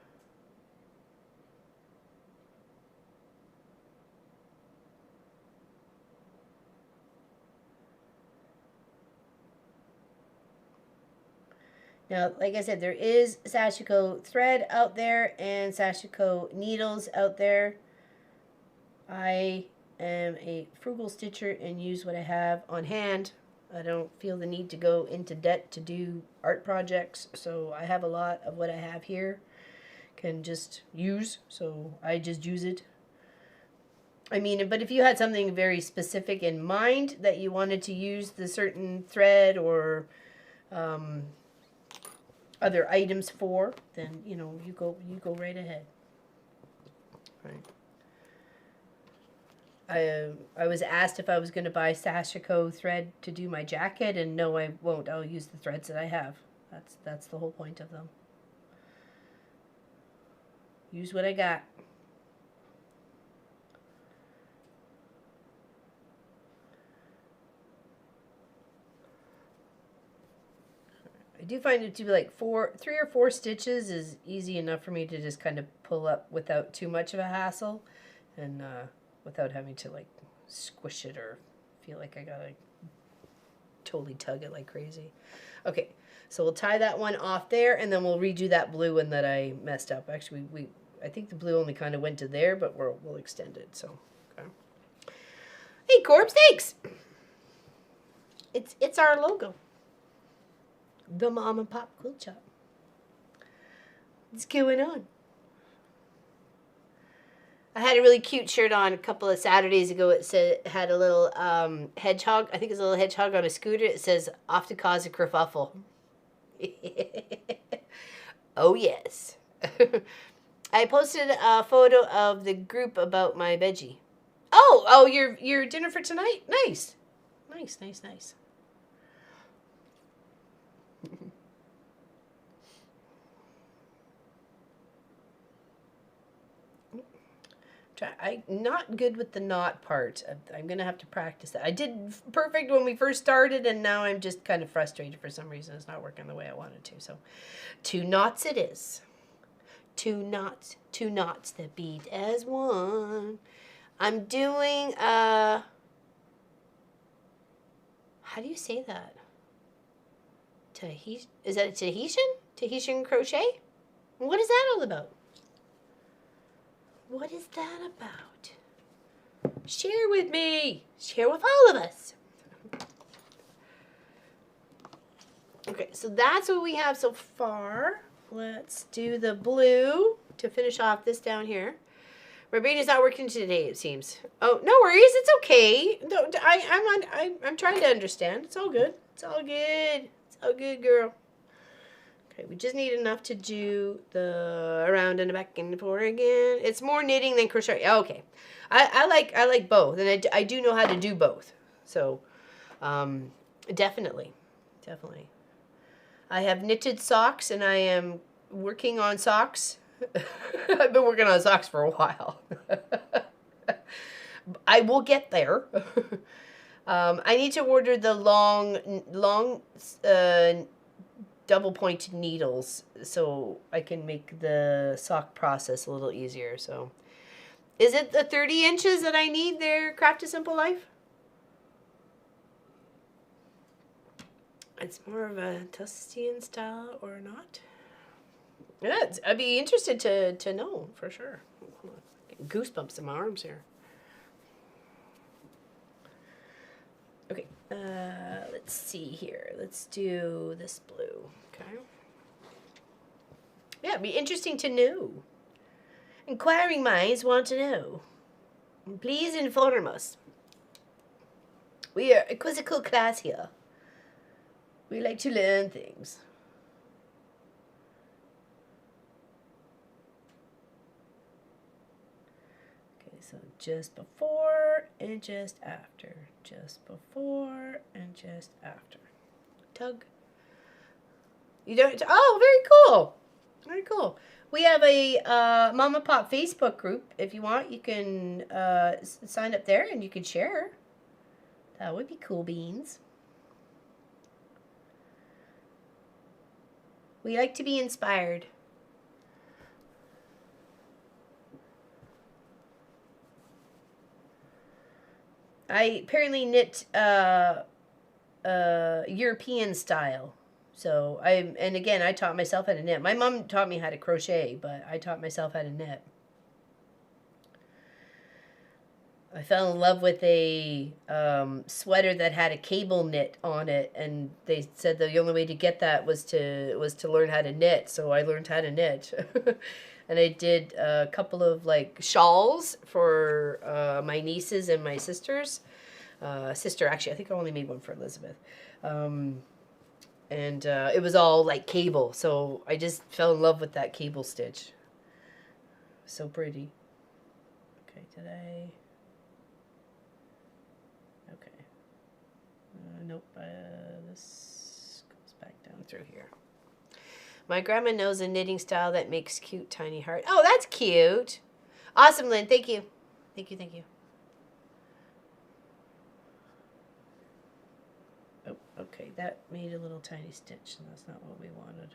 Now, like I said, there is Sashiko thread out there and Sashiko needles out there. I am a frugal stitcher and use what I have on hand. I don't feel the need to go into debt to do art projects, so I have a lot of what I have here. Can just use, so I just use it. I mean, but if you had something very specific in mind that you wanted to use the certain thread or other items for, then you know you go right ahead. Right. I was asked if I was going to buy Sashiko thread to do my jacket, and no, I won't. I'll use the threads that I have. That's the whole point of them. Use what I got. I do find it to be like 3 or 4 stitches is easy enough for me to just kind of pull up without too much of a hassle, and without having to like squish it or feel like I gotta totally tug it like crazy. Okay, so we'll tie that one off there, and then we'll redo that blue one that I messed up. Actually, I think the blue only kind of went to there, but we'll extend it. So, okay. Hey, Corbs, thanks. It's our logo. The Mom and Pop Quilt Shop. What's going on? I had a really cute shirt on a couple of Saturdays ago. It had a little hedgehog. I think it's a little hedgehog on a scooter. It says, off to cause a kerfuffle. Oh, yes. I posted a photo of the group about my veggie. Oh, your dinner for tonight? Nice. Nice. I'm not good with the knot part. I'm going to have to practice that. I did perfect when we first started, and now I'm just kind of frustrated for some reason. It's not working the way I wanted to. So 2 knots it is. 2 knots that beat as one. I'm doing, how do you say that? Is that a Tahitian? Tahitian crochet? What is that all about? What is that about? Share with me. Share with all of us. Okay, so that's what we have so far. Let's do the blue to finish off this down here. My brain is not working today, it seems. Oh, no worries. It's okay. No, I'm trying to understand. It's all good. It's all good. It's all good, girl. Okay, we just need enough to do the around and back and forth again. It's more knitting than crochet. Oh, okay, I like both, and I do know how to do both. So, definitely. I have knitted socks, and I am working on socks. I've been working on socks for a while. I will get there. I need to order the long double pointed needles so I can make the sock process a little easier. So is it the 30 inches that I need there, Craft a Simple Life? It's more of a Tuscan style or not? Yeah, I'd be interested to know for sure. Getting goosebumps in my arms here. Okay, let's see here. Let's do this blue, okay? Yeah, it'd be interesting to know. Inquiring minds want to know. Please inform us. We are a quizzical class here. We like to learn things. Okay, so just before and just after. Just before and just after. Tug. You don't. Oh, very cool. Very cool. We have a Mama Pop Facebook group. If you want, you can sign up there and you can share. That would be cool beans. We like to be inspired. I apparently knit European style. So and again, I taught myself how to knit. My mom taught me how to crochet, but I taught myself how to knit. I fell in love with a sweater that had a cable knit on it, and they said the only way to get that was to learn how to knit. So I learned how to knit, and I did a couple of like shawls for my nieces and my sisters. Sister, actually, I think I only made one for Elizabeth. And it was all like cable, so I just fell in love with that cable stitch. So pretty. Okay, did I? Okay. Nope, this goes back down through here. My grandma knows a knitting style that makes cute tiny heart. Oh, that's cute. Awesome, Lynn. Thank you. Thank you, thank you. Oh, okay, that made a little tiny stitch, and that's not what we wanted.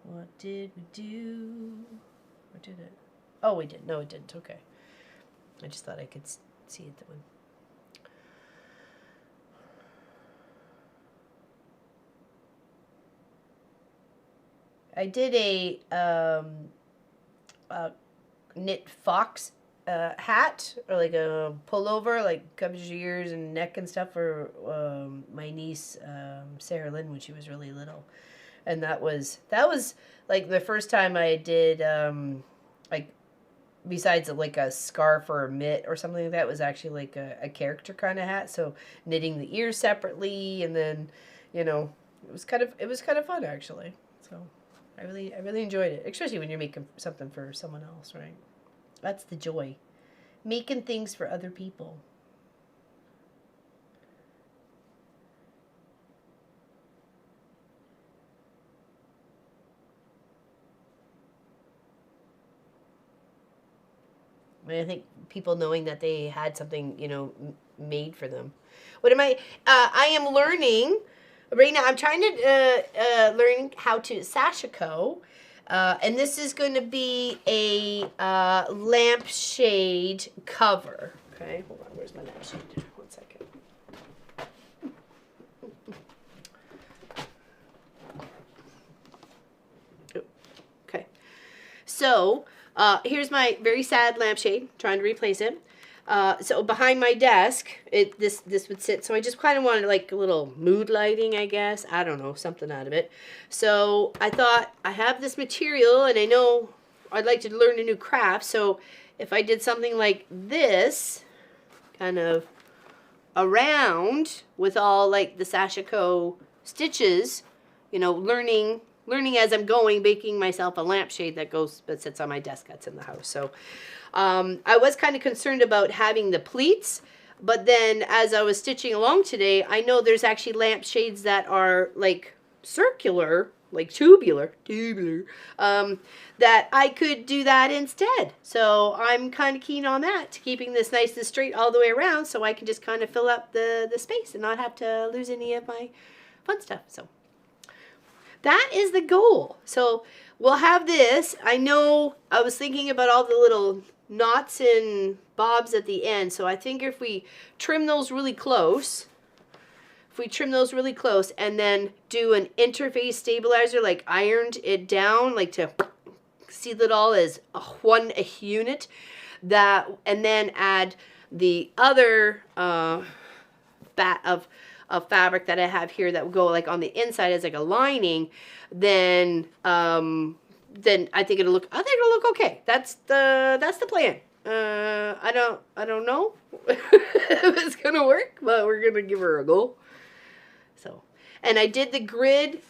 What did we do? Or did it? Oh, we did. No, it didn't. Okay. I just thought I could see it that way. I did a knit fox hat, or like a pullover, like covers your ears and neck and stuff for my niece Sarah Lynn when she was really little, and that was like the first time I did like besides like a scarf or a mitt or something like that, was actually like a character kind of hat. So knitting the ears separately, and then it was kind of fun actually. So I really enjoyed it, especially when you're making something for someone else, right? That's the joy. Making things for other people. I mean, I think people knowing that they had something, made for them. What am I? I am learning right now. I'm trying to learn how to Sashiko. And this is going to be a lampshade cover. Okay, hold on. Where's my lampshade? 1 second. Okay. So here's my very sad lampshade. Trying to replace it. So behind my desk, this would sit. So I just kind of wanted like a little mood lighting, I guess. I don't know, something out of it. So I thought, I have this material, and I know I'd like to learn a new craft. So if I did something like this, kind of around with all like the Sashiko stitches, learning as I'm going, making myself a lampshade that sits on my desk that's in the house. So I was kind of concerned about having the pleats, but then as I was stitching along today, I know there's actually lampshades that are like circular, like tubular, that I could do that instead. So I'm kind of keen on that, keeping this nice and straight all the way around, so I can just kind of fill up the space and not have to lose any of my fun stuff. So that is the goal. So we'll have this. I know I was thinking about all the little knots and bobs at the end. So I think if we trim those really close, and then do an interface stabilizer, like ironed it down, like to seal it all as a unit, and then add the other bat of of fabric that I have here that will go like on the inside as like a lining, then I think it'll look okay. That's the plan. I don't know if it's gonna work, but we're gonna give her a go. So, and I did the grid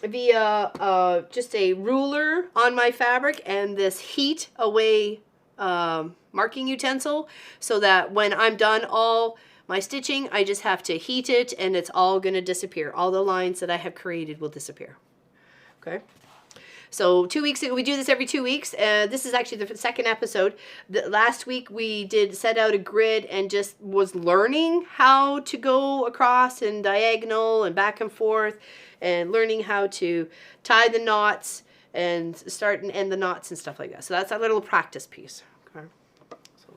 via just a ruler on my fabric and this heat away marking utensil, so that when I'm done all my stitching, I just have to heat it and it's all gonna disappear. All the lines that I have created will disappear. Okay. So 2 weeks ago, we do this every 2 weeks. This is actually the second episode. Last week we did set out a grid and just was learning how to go across and diagonal and back and forth, and learning how to tie the knots and start and end the knots and stuff like that. So that's our little practice piece. Okay. So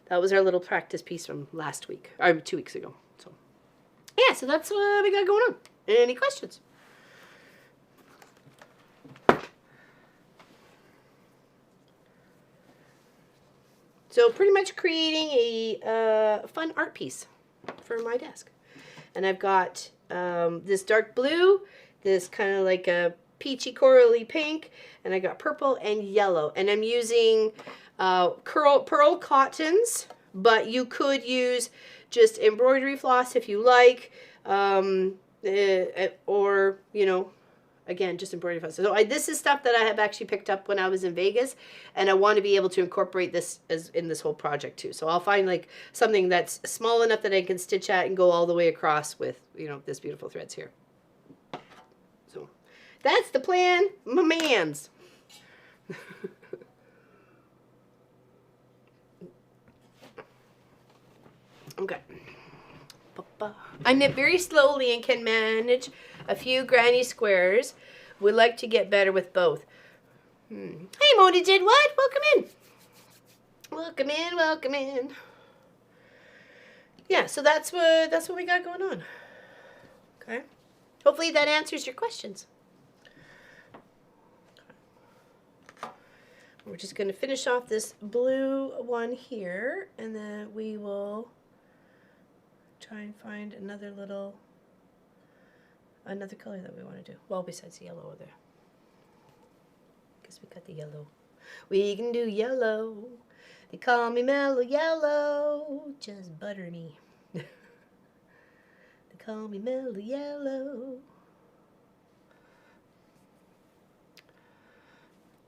that was our little practice piece from last week, or 2 weeks ago. So yeah, so that's what we got going on. Any questions? So pretty much creating a fun art piece for my desk. And I've got this dark blue, this kind of like a peachy corally pink, and I got purple and yellow. And I'm using pearl cottons, but you could use just embroidery floss if you like, or, you know, again, just embroidery floss. So this is stuff that I have actually picked up when I was in Vegas, and I want to be able to incorporate this as in this whole project too. So I'll find like something that's small enough that I can stitch at and go all the way across with, you know, this beautiful threads here. So that's the plan, my mans. Okay. I knit very slowly and can manage a few granny squares. Would like to get better with both. Hey, Mona did what? Welcome in. Welcome in, welcome in. Yeah, so that's what we got going on. Okay. Hopefully that answers your questions. We're just going to finish off this blue one here, and then we will try and find another color that we want to do. Well, besides the yellow over there. Guess we got the yellow. We can do yellow. They call me Mellow Yellow. Just butter me. They call me Mellow Yellow.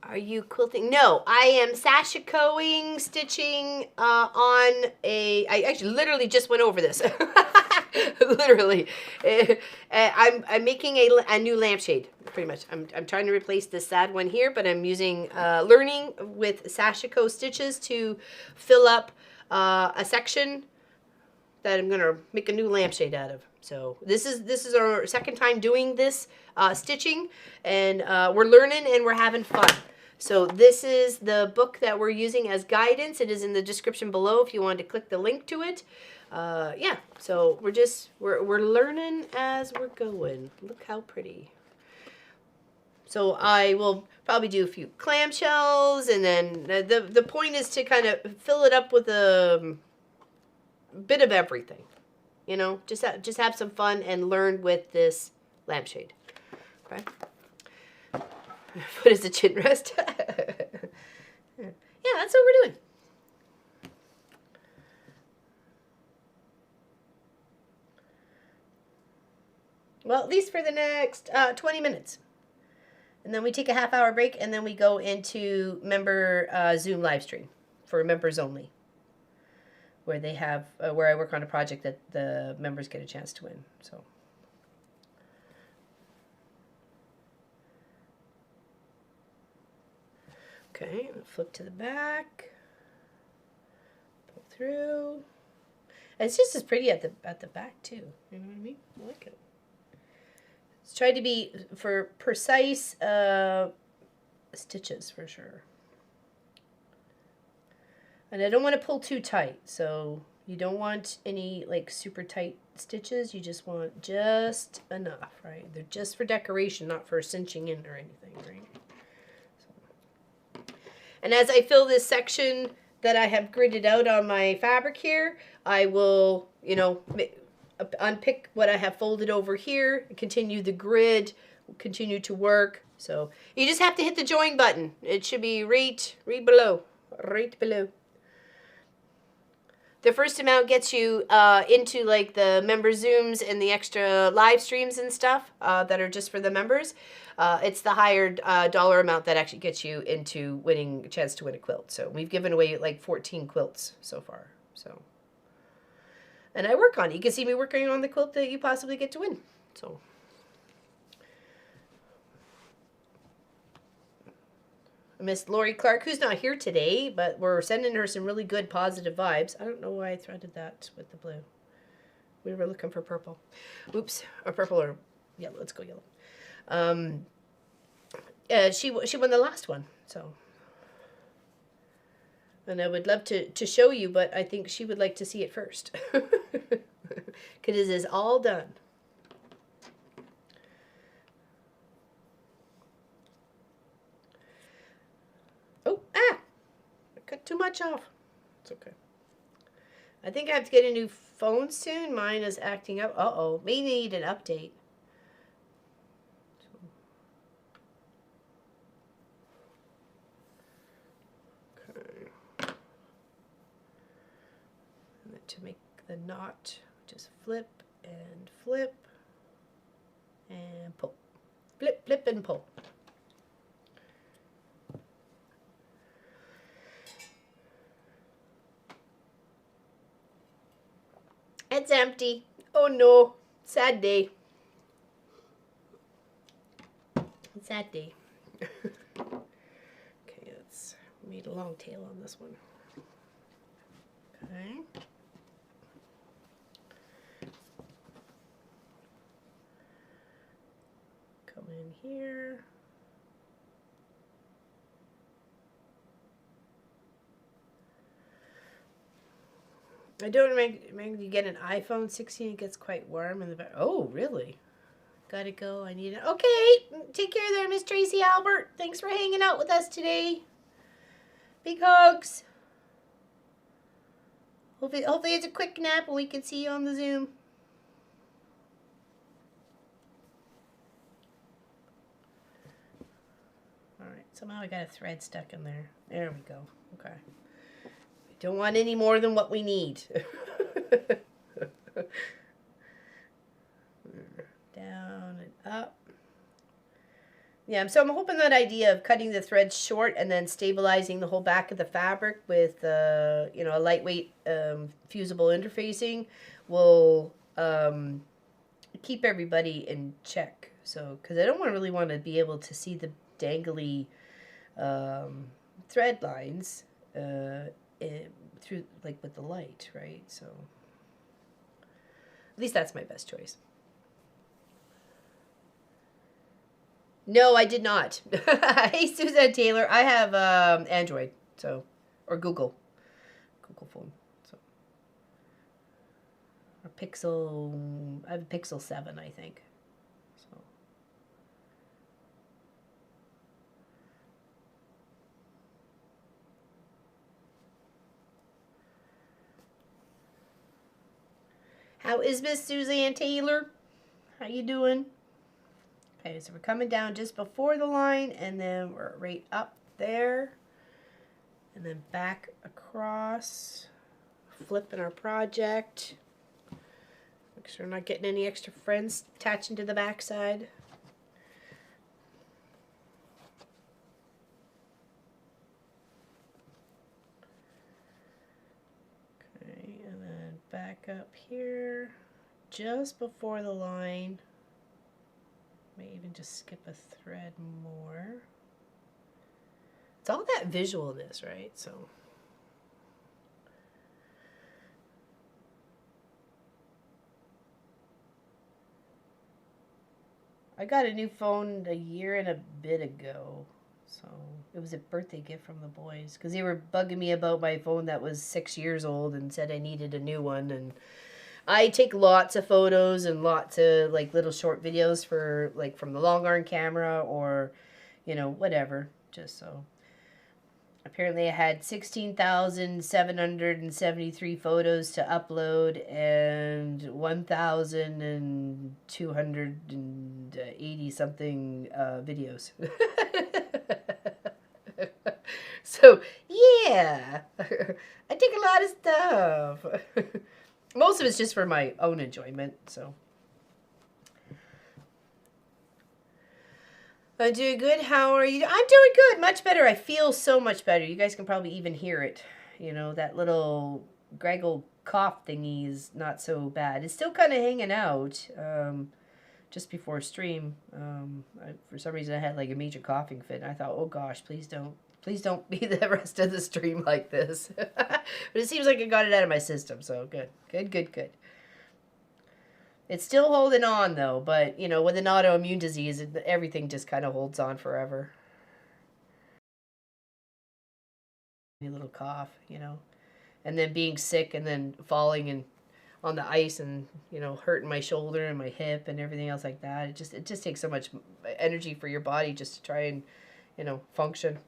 Are you quilting? No, I am Sashikoing, stitching on a... I actually literally just went over this. Literally. I'm making a new lampshade, pretty much. I'm trying to replace this sad one here, but I'm using learning with Sashiko stitches to fill up a section that I'm going to make a new lampshade out of. So this is our second time doing this stitching, and we're learning and we're having fun. So this is the book that we're using as guidance. It is in the description below if you want to click the link to it. Yeah, so we're learning as we're going. Look how pretty. So I will probably do a few clamshells, and then the point is to kind of fill it up with a bit of everything. You know, just have some fun and learn with this lampshade. Okay. What is the chin rest? Yeah, that's what we're doing. Well, at least for the next 20 minutes. And then we take a half-hour break, and then we go into member Zoom live stream for members only, where they have where I work on a project that the members get a chance to win. So. Okay, flip to the back, pull through. And it's just as pretty at the back too. You know what I mean? I like it. Let's try to be for precise stitches for sure. And I don't want to pull too tight, so you don't want any like super tight stitches. You just want just enough, right? They're just for decoration, not for cinching in or anything, right? And as I fill this section that I have gridded out on my fabric here, I will, you know, unpick what I have folded over here, continue the grid, continue to work. So you just have to hit the join button. It should be right below, right below. The first amount gets you into like the member Zooms and the extra live streams and stuff that are just for the members. It's the higher dollar amount that actually gets you into winning a chance to win a quilt. So we've given away like 14 quilts so far. So, and I work on it. You can see me working on the quilt that you possibly get to win. So. Miss Lori Clark, who's not here today, but we're sending her some really good positive vibes. I don't know why I threaded that with the blue. We were looking for purple. Oops, or purple or yellow. Let's go yellow. She won the last one, so. And I would love to show you, but I think she would like to see it first. Because it is all done. Too much off. It's okay. I think I have to get a new phone soon. Mine is acting up. Uh-oh. May need an update. Okay. And then to make the knot, just flip and pull. Flip, flip, and pull. It's empty. Oh no. Sad day. Sad day. Okay, let's made a long tail on this one. Okay. Come in here. I don't remember you get an iPhone 16, it gets quite warm in the back. Oh, really? Gotta go. I need it. Okay. Take care there, Miss Tracy Albert. Thanks for hanging out with us today. Big hugs. Hopefully it's a quick nap and we can see you on the Zoom. Alright, somehow I got a thread stuck in there. There we go. Okay. Don't want any more than what we need. Down and up. Yeah, so I'm hoping that idea of cutting the threads short and then stabilizing the whole back of the fabric with, you know, a lightweight fusible interfacing will keep everybody in check. So, because I don't really want to be able to see the dangly thread lines through, like, with the light, right? So at least that's my best choice. No, I did not. Hey, Suzanne Taylor. I have Android, so, or Google phone. So, or Pixel. I have a Pixel 7, I think. So. How is Miss Suzanne Taylor? How you doing? Okay, so we're coming down just before the line, and then we're right up there, and then back across, flipping our project. Make sure we're not getting any extra friends attaching to the back side. Okay, and then back up here, just before the line. May even just skip a thread more. It's all that visualness, right? So I got a new phone a year and a bit ago. So it was a birthday gift from the boys because they were bugging me about my phone that was 6 years old and said I needed a new one. And I take lots of photos and lots of like little short videos for like from the long arm camera or, you know, whatever, just so. apparently I had 16,773 photos to upload and 1,280 something videos. So, yeah, I take a lot of stuff. Most of it's just for my own enjoyment, so. I'm doing good. How are you? I'm doing good. Much better. I feel so much better. You guys can probably even hear it. You know, that little gaggle cough thingy is not so bad. It's still kind of hanging out just before stream. For some reason, I had like a major coughing fit. And I thought, oh gosh, please don't. Please don't be the rest of the stream like this. But it seems like I got it out of my system, so good. Good, good, good. It's still holding on, though, but, you know, with an autoimmune disease, everything just kind of holds on forever. A little cough, you know, and then being sick and then falling and on the ice and, you know, hurting my shoulder and my hip and everything else like that. It just takes so much energy for your body just to try and, you know, function.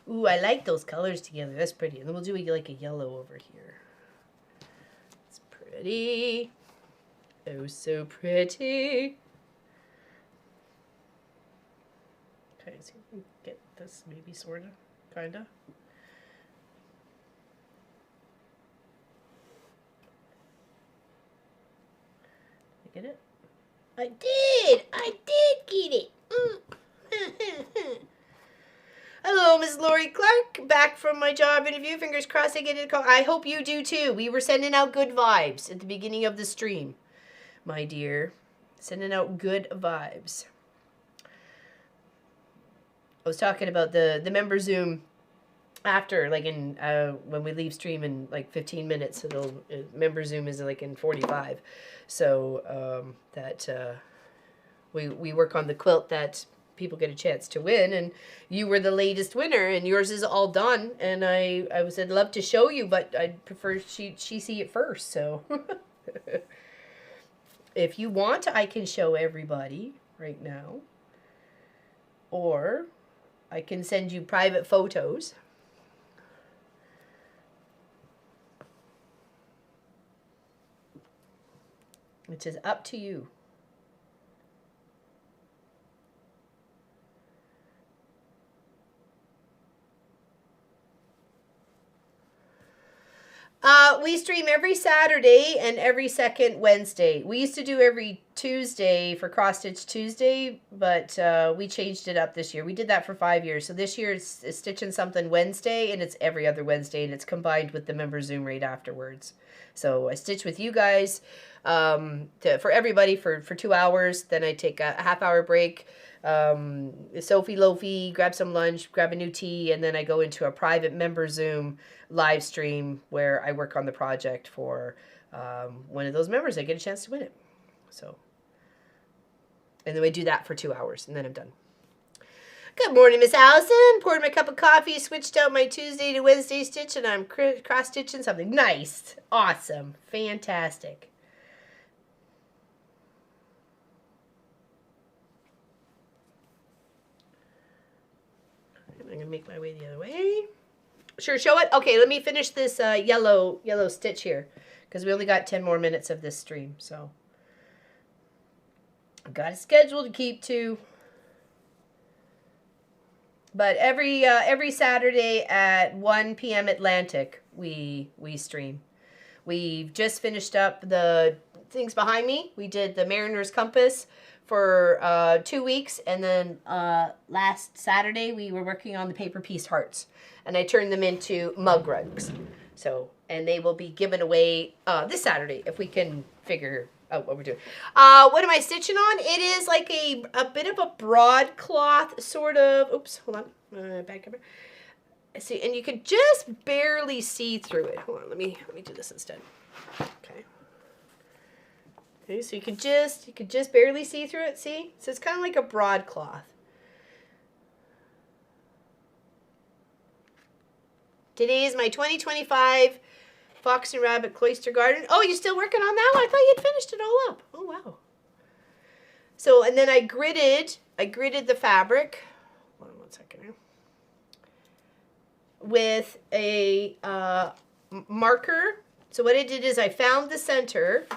Ooh, I like those colors together. That's pretty. And then we'll do like a yellow over here. It's pretty. Oh, so pretty. Okay, so you can get this maybe sort of, kind of. Get it? I did get it. Hello, Miss Lori Clark, back from my job interview. Fingers crossed I get it. I hope you do too. We were sending out good vibes at the beginning of the stream, my dear. Sending out good vibes. I was talking about the member Zoom after, like in when we leave stream in like 15 minutes. It'll member Zoom is like in 45. So we work on the quilt that people get a chance to win, and you were the latest winner, and yours is all done. And I said love to show you, but I'd prefer she see it first. So if you want, I can show everybody right now, or I can send you private photos. Which is up to you. We stream every Saturday and every second Wednesday. We used to do every Tuesday for Cross Stitch Tuesday, but we changed it up this year. We did that for 5 years. So this year it's Stitching Something Wednesday, and it's every other Wednesday, and it's combined with the member Zoom rate afterwards. So I stitch with you guys for everybody for 2 hours. Then I take a half-hour break. Sophie Lofi, grab some lunch, grab a new tea, and then I go into a private member Zoom live stream where I work on the project for one of those members. I get a chance to win it. So, and then we do that for 2 hours, and then I'm done. Good morning, Miss Allison. Poured my cup of coffee, switched out my Tuesday to Wednesday stitch, and I'm cross-stitching something. Nice. Awesome. Fantastic. I'm going to make my way the other way. Sure, show it? Okay, let me finish this yellow stitch here, because we only got 10 more minutes of this stream, so. I've got a schedule to keep to. But every Saturday at 1 p.m. Atlantic, we stream. We've just finished up the things behind me. We did the Mariner's Compass for 2 weeks, and then last Saturday we were working on the paper piece hearts, and I turned them into mug rugs. So, and they will be given away this Saturday if we can figure out what we're doing. What am I stitching on? It is like a bit of a broadcloth sort of. Oops, hold on, back up. See, and you can just barely see through it. Hold on, let me do this instead. Okay. Okay, so you could just barely see through it, see? So it's kind of like a broadcloth. Today is my 2025 Fox and Rabbit Cloister Garden. Oh, you're still working on that one? I thought you had finished it all up. Oh, wow. So, and then I gridded the fabric. Hold on one second here. with a marker. So what I did is I found the center,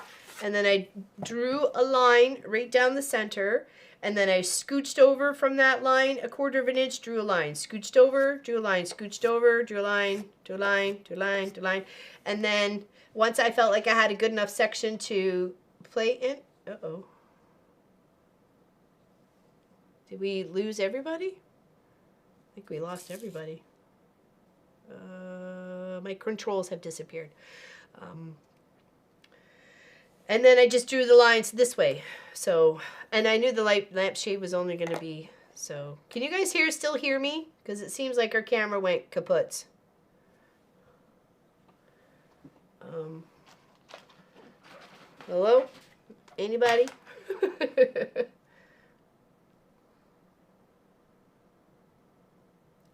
and then I drew a line right down the center, and then I scooched over from that line 1/4 of an inch, drew a line, scooched over, drew a line, scooched over, drew a line, drew a line, drew a line, drew a line, and then once I felt like I had a good enough section to play in, uh-oh. Did we lose everybody? I think we lost everybody. My controls have disappeared. And then I just drew the lines this way. So, and I knew the lampshade was only going to be, so. Can you guys still hear me? Because it seems like our camera went kaput. Hello? Anybody?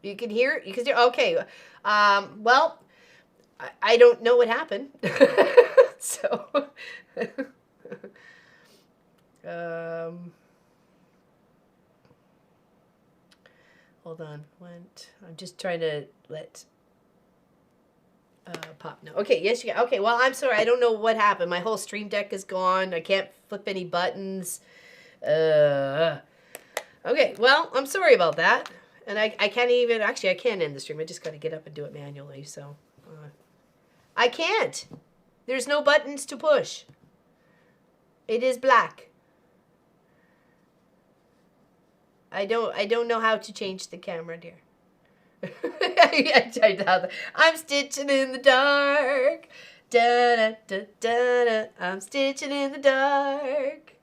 You can hear? You can hear? Okay. Well, I don't know what happened. So, hold on. I'm just trying to let Pop know. Okay, yes, you can. Okay, well, I'm sorry. I don't know what happened. My whole stream deck is gone. I can't flip any buttons. Okay, well, I'm sorry about that. And I can't even, actually, I can end the stream. I just got to get up and do it manually, so. I can't. There's no buttons to push. It is black. I don't know how to change the camera, dear. I'm stitching in the dark. Da da da da da. I'm stitching in the dark.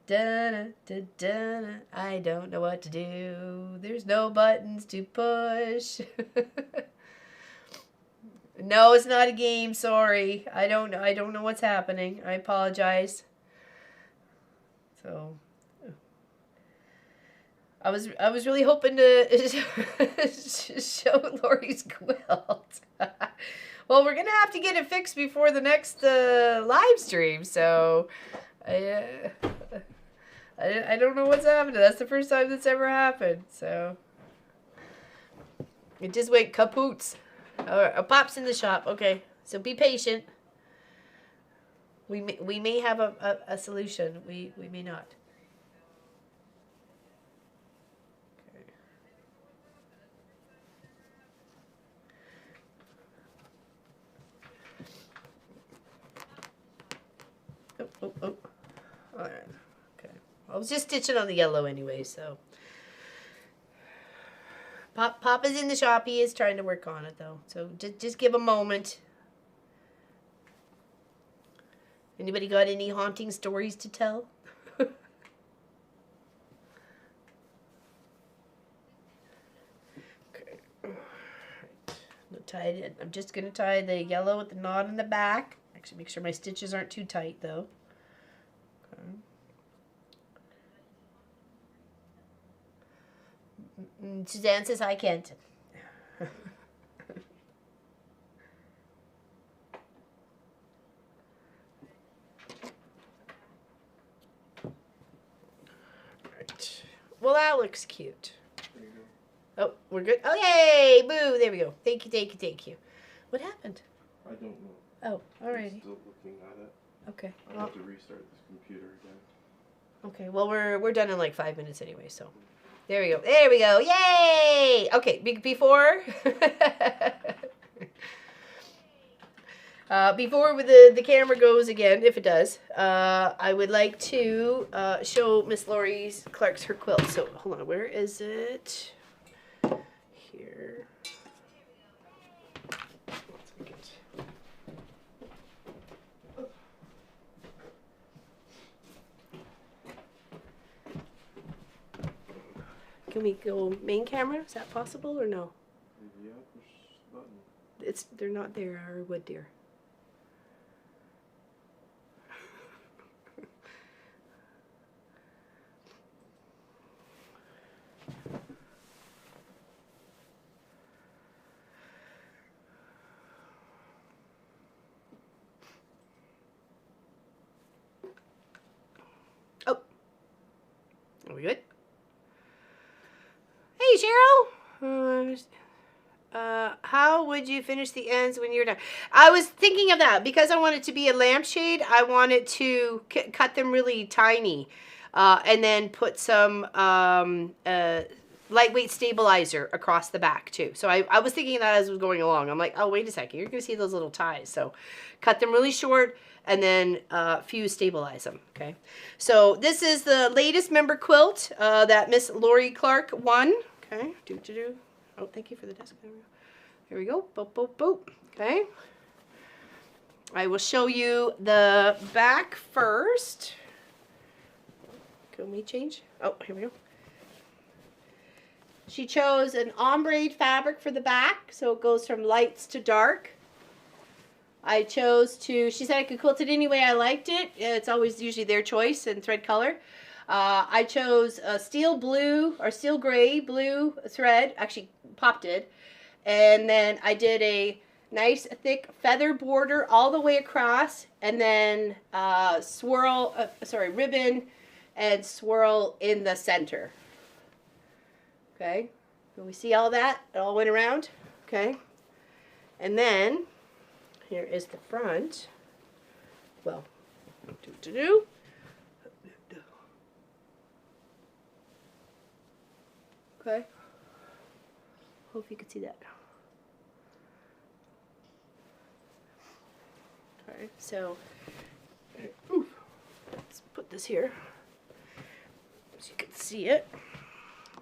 Da da da da. I don't know what to do. There's no buttons to push. No, it's not a game. Sorry, I don't know what's happening. I apologize. So, I was really hoping to show Lori's quilt. Well, we're gonna have to get it fixed before the next live stream. So, I don't know what's happening. That's the first time that's ever happened. So, it just went kapoots. Or Pop's in the shop. Okay, so be patient. We may have a solution. We may not. Okay. Oh. All right. Okay. I was just stitching on the yellow anyway, so. Pop is in the shop. He is trying to work on it, though. So just give a moment. Anybody got any haunting stories to tell? Okay. Right. I'm just going to tie the yellow with the knot in the back. Actually, make sure my stitches aren't too tight, though. Okay. Suzanne says I can't. Right. Well, that looks cute. There you go. Oh, we're good. Oh, yay! Boo! There we go. Thank you. What happened? I don't know. Oh, alrighty. I'm still looking at it. Okay. I have to restart this computer again. Okay. Well, we're done in like 5 minutes anyway, so. There we go. There we go. Yay! Okay, before before the camera goes again, if it does, I would like to show Miss Lori Clark's her quilt. So hold on, where is it? Here. Can we go main camera? Is that possible or no? Yeah, push the button. They're not there, our wood deer. Oh. Are we good? Hey, Cheryl. How would you finish the ends when you're done? I was thinking of that because I want it to be a lampshade. I wanted to cut them really tiny, and then put some lightweight stabilizer across the back too. So I was thinking of that as I was going along. I'm like, oh, wait a second, you're gonna see those little ties. So cut them really short and then fuse stabilize them. Okay. So this is the latest member quilt that Miss Lori Clark won. Okay. Oh, thank you for the desk. Here we go. Boop, boop, boop. Okay. I will show you the back first. Can we change? Oh, here we go. She chose an ombre fabric for the back, so it goes from lights to dark. I chose she said I could quilt it any way I liked it. It's always usually their choice in thread color. I chose a steel blue or steel gray blue thread, actually Pop did. And then I did a nice thick feather border all the way across, and then ribbon and swirl in the center. Okay, can we see all that? It all went around. Okay, and then here is the front. Well, okay, hope you can see that. Okay, so let's put this here so you can see it.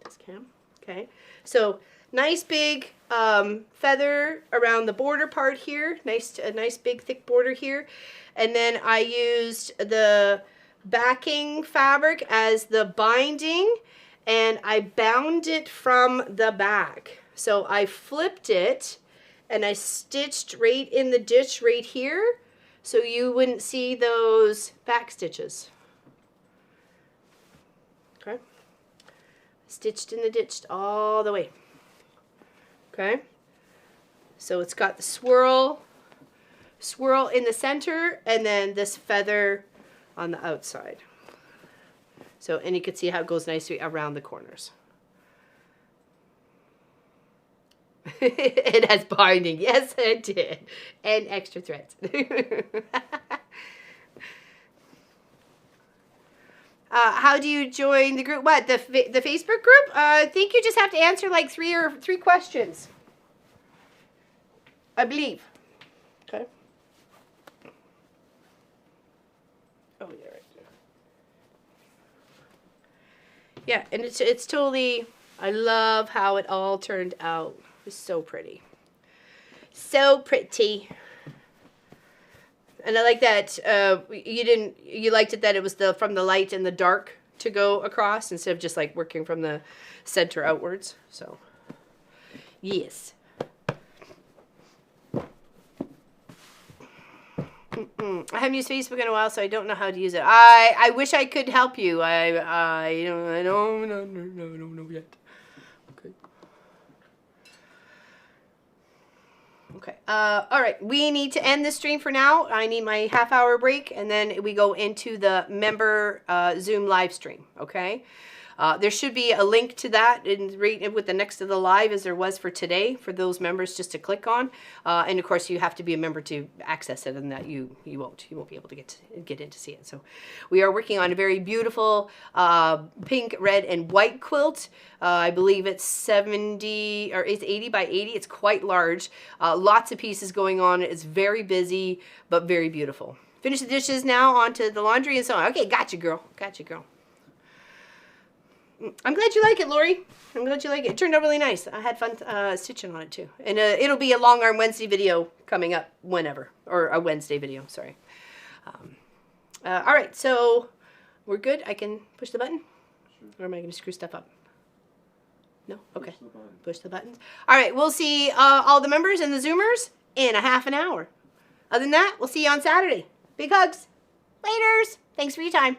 This cam. Okay, so nice big feather around the border part here. A nice big thick border here, and then I used the backing fabric as the binding, and I bound it from the back. So I flipped it, and I stitched right in the ditch right here, so you wouldn't see those back stitches. Okay. Stitched in the ditch all the way. Okay, so it's got the swirl in the center, and then this feather on the outside. So, and you can see how it goes nicely around the corners. It has binding, yes it did, and extra threads. How do you join the group? What, the Facebook group? I think you just have to answer like three questions, I believe. Okay. Oh yeah, right there. Yeah, and it's totally. I love how it all turned out. It was so pretty. So pretty. And I like that you liked it that it was from the light and the dark to go across instead of just like working from the center outwards. So, yes. I haven't used Facebook in a while, so I don't know how to use it. I wish I could help you. I don't know yet. Okay. Okay. All right. We need to end this stream for now. I need my half-hour break, and then we go into the member Zoom live stream. Okay. There should be a link to that right with the next of the live as there was for today for those members just to click on. And of course you have to be a member to access it, and that you won't be able to get in to see it. So we are working on a very beautiful pink, red, and white quilt. I believe it's 70 or it's 80 by 80. It's quite large. Lots of pieces going on. It's very busy but very beautiful. Finish the dishes now, onto the laundry and so on. Okay, gotcha, girl. Gotcha, girl. I'm glad you like it, Lori. I'm glad you like it. It turned out really nice. I had fun stitching on it too. And it'll be a long arm Wednesday video coming up whenever, or a Wednesday video, sorry. All right, so we're good. I can push the button? Sure. Or am I going to screw stuff up? No? Okay. Push the buttons. All right, we'll see all the members and the Zoomers in a half an hour. Other than that, we'll see you on Saturday. Big hugs. Laters. Thanks for your time.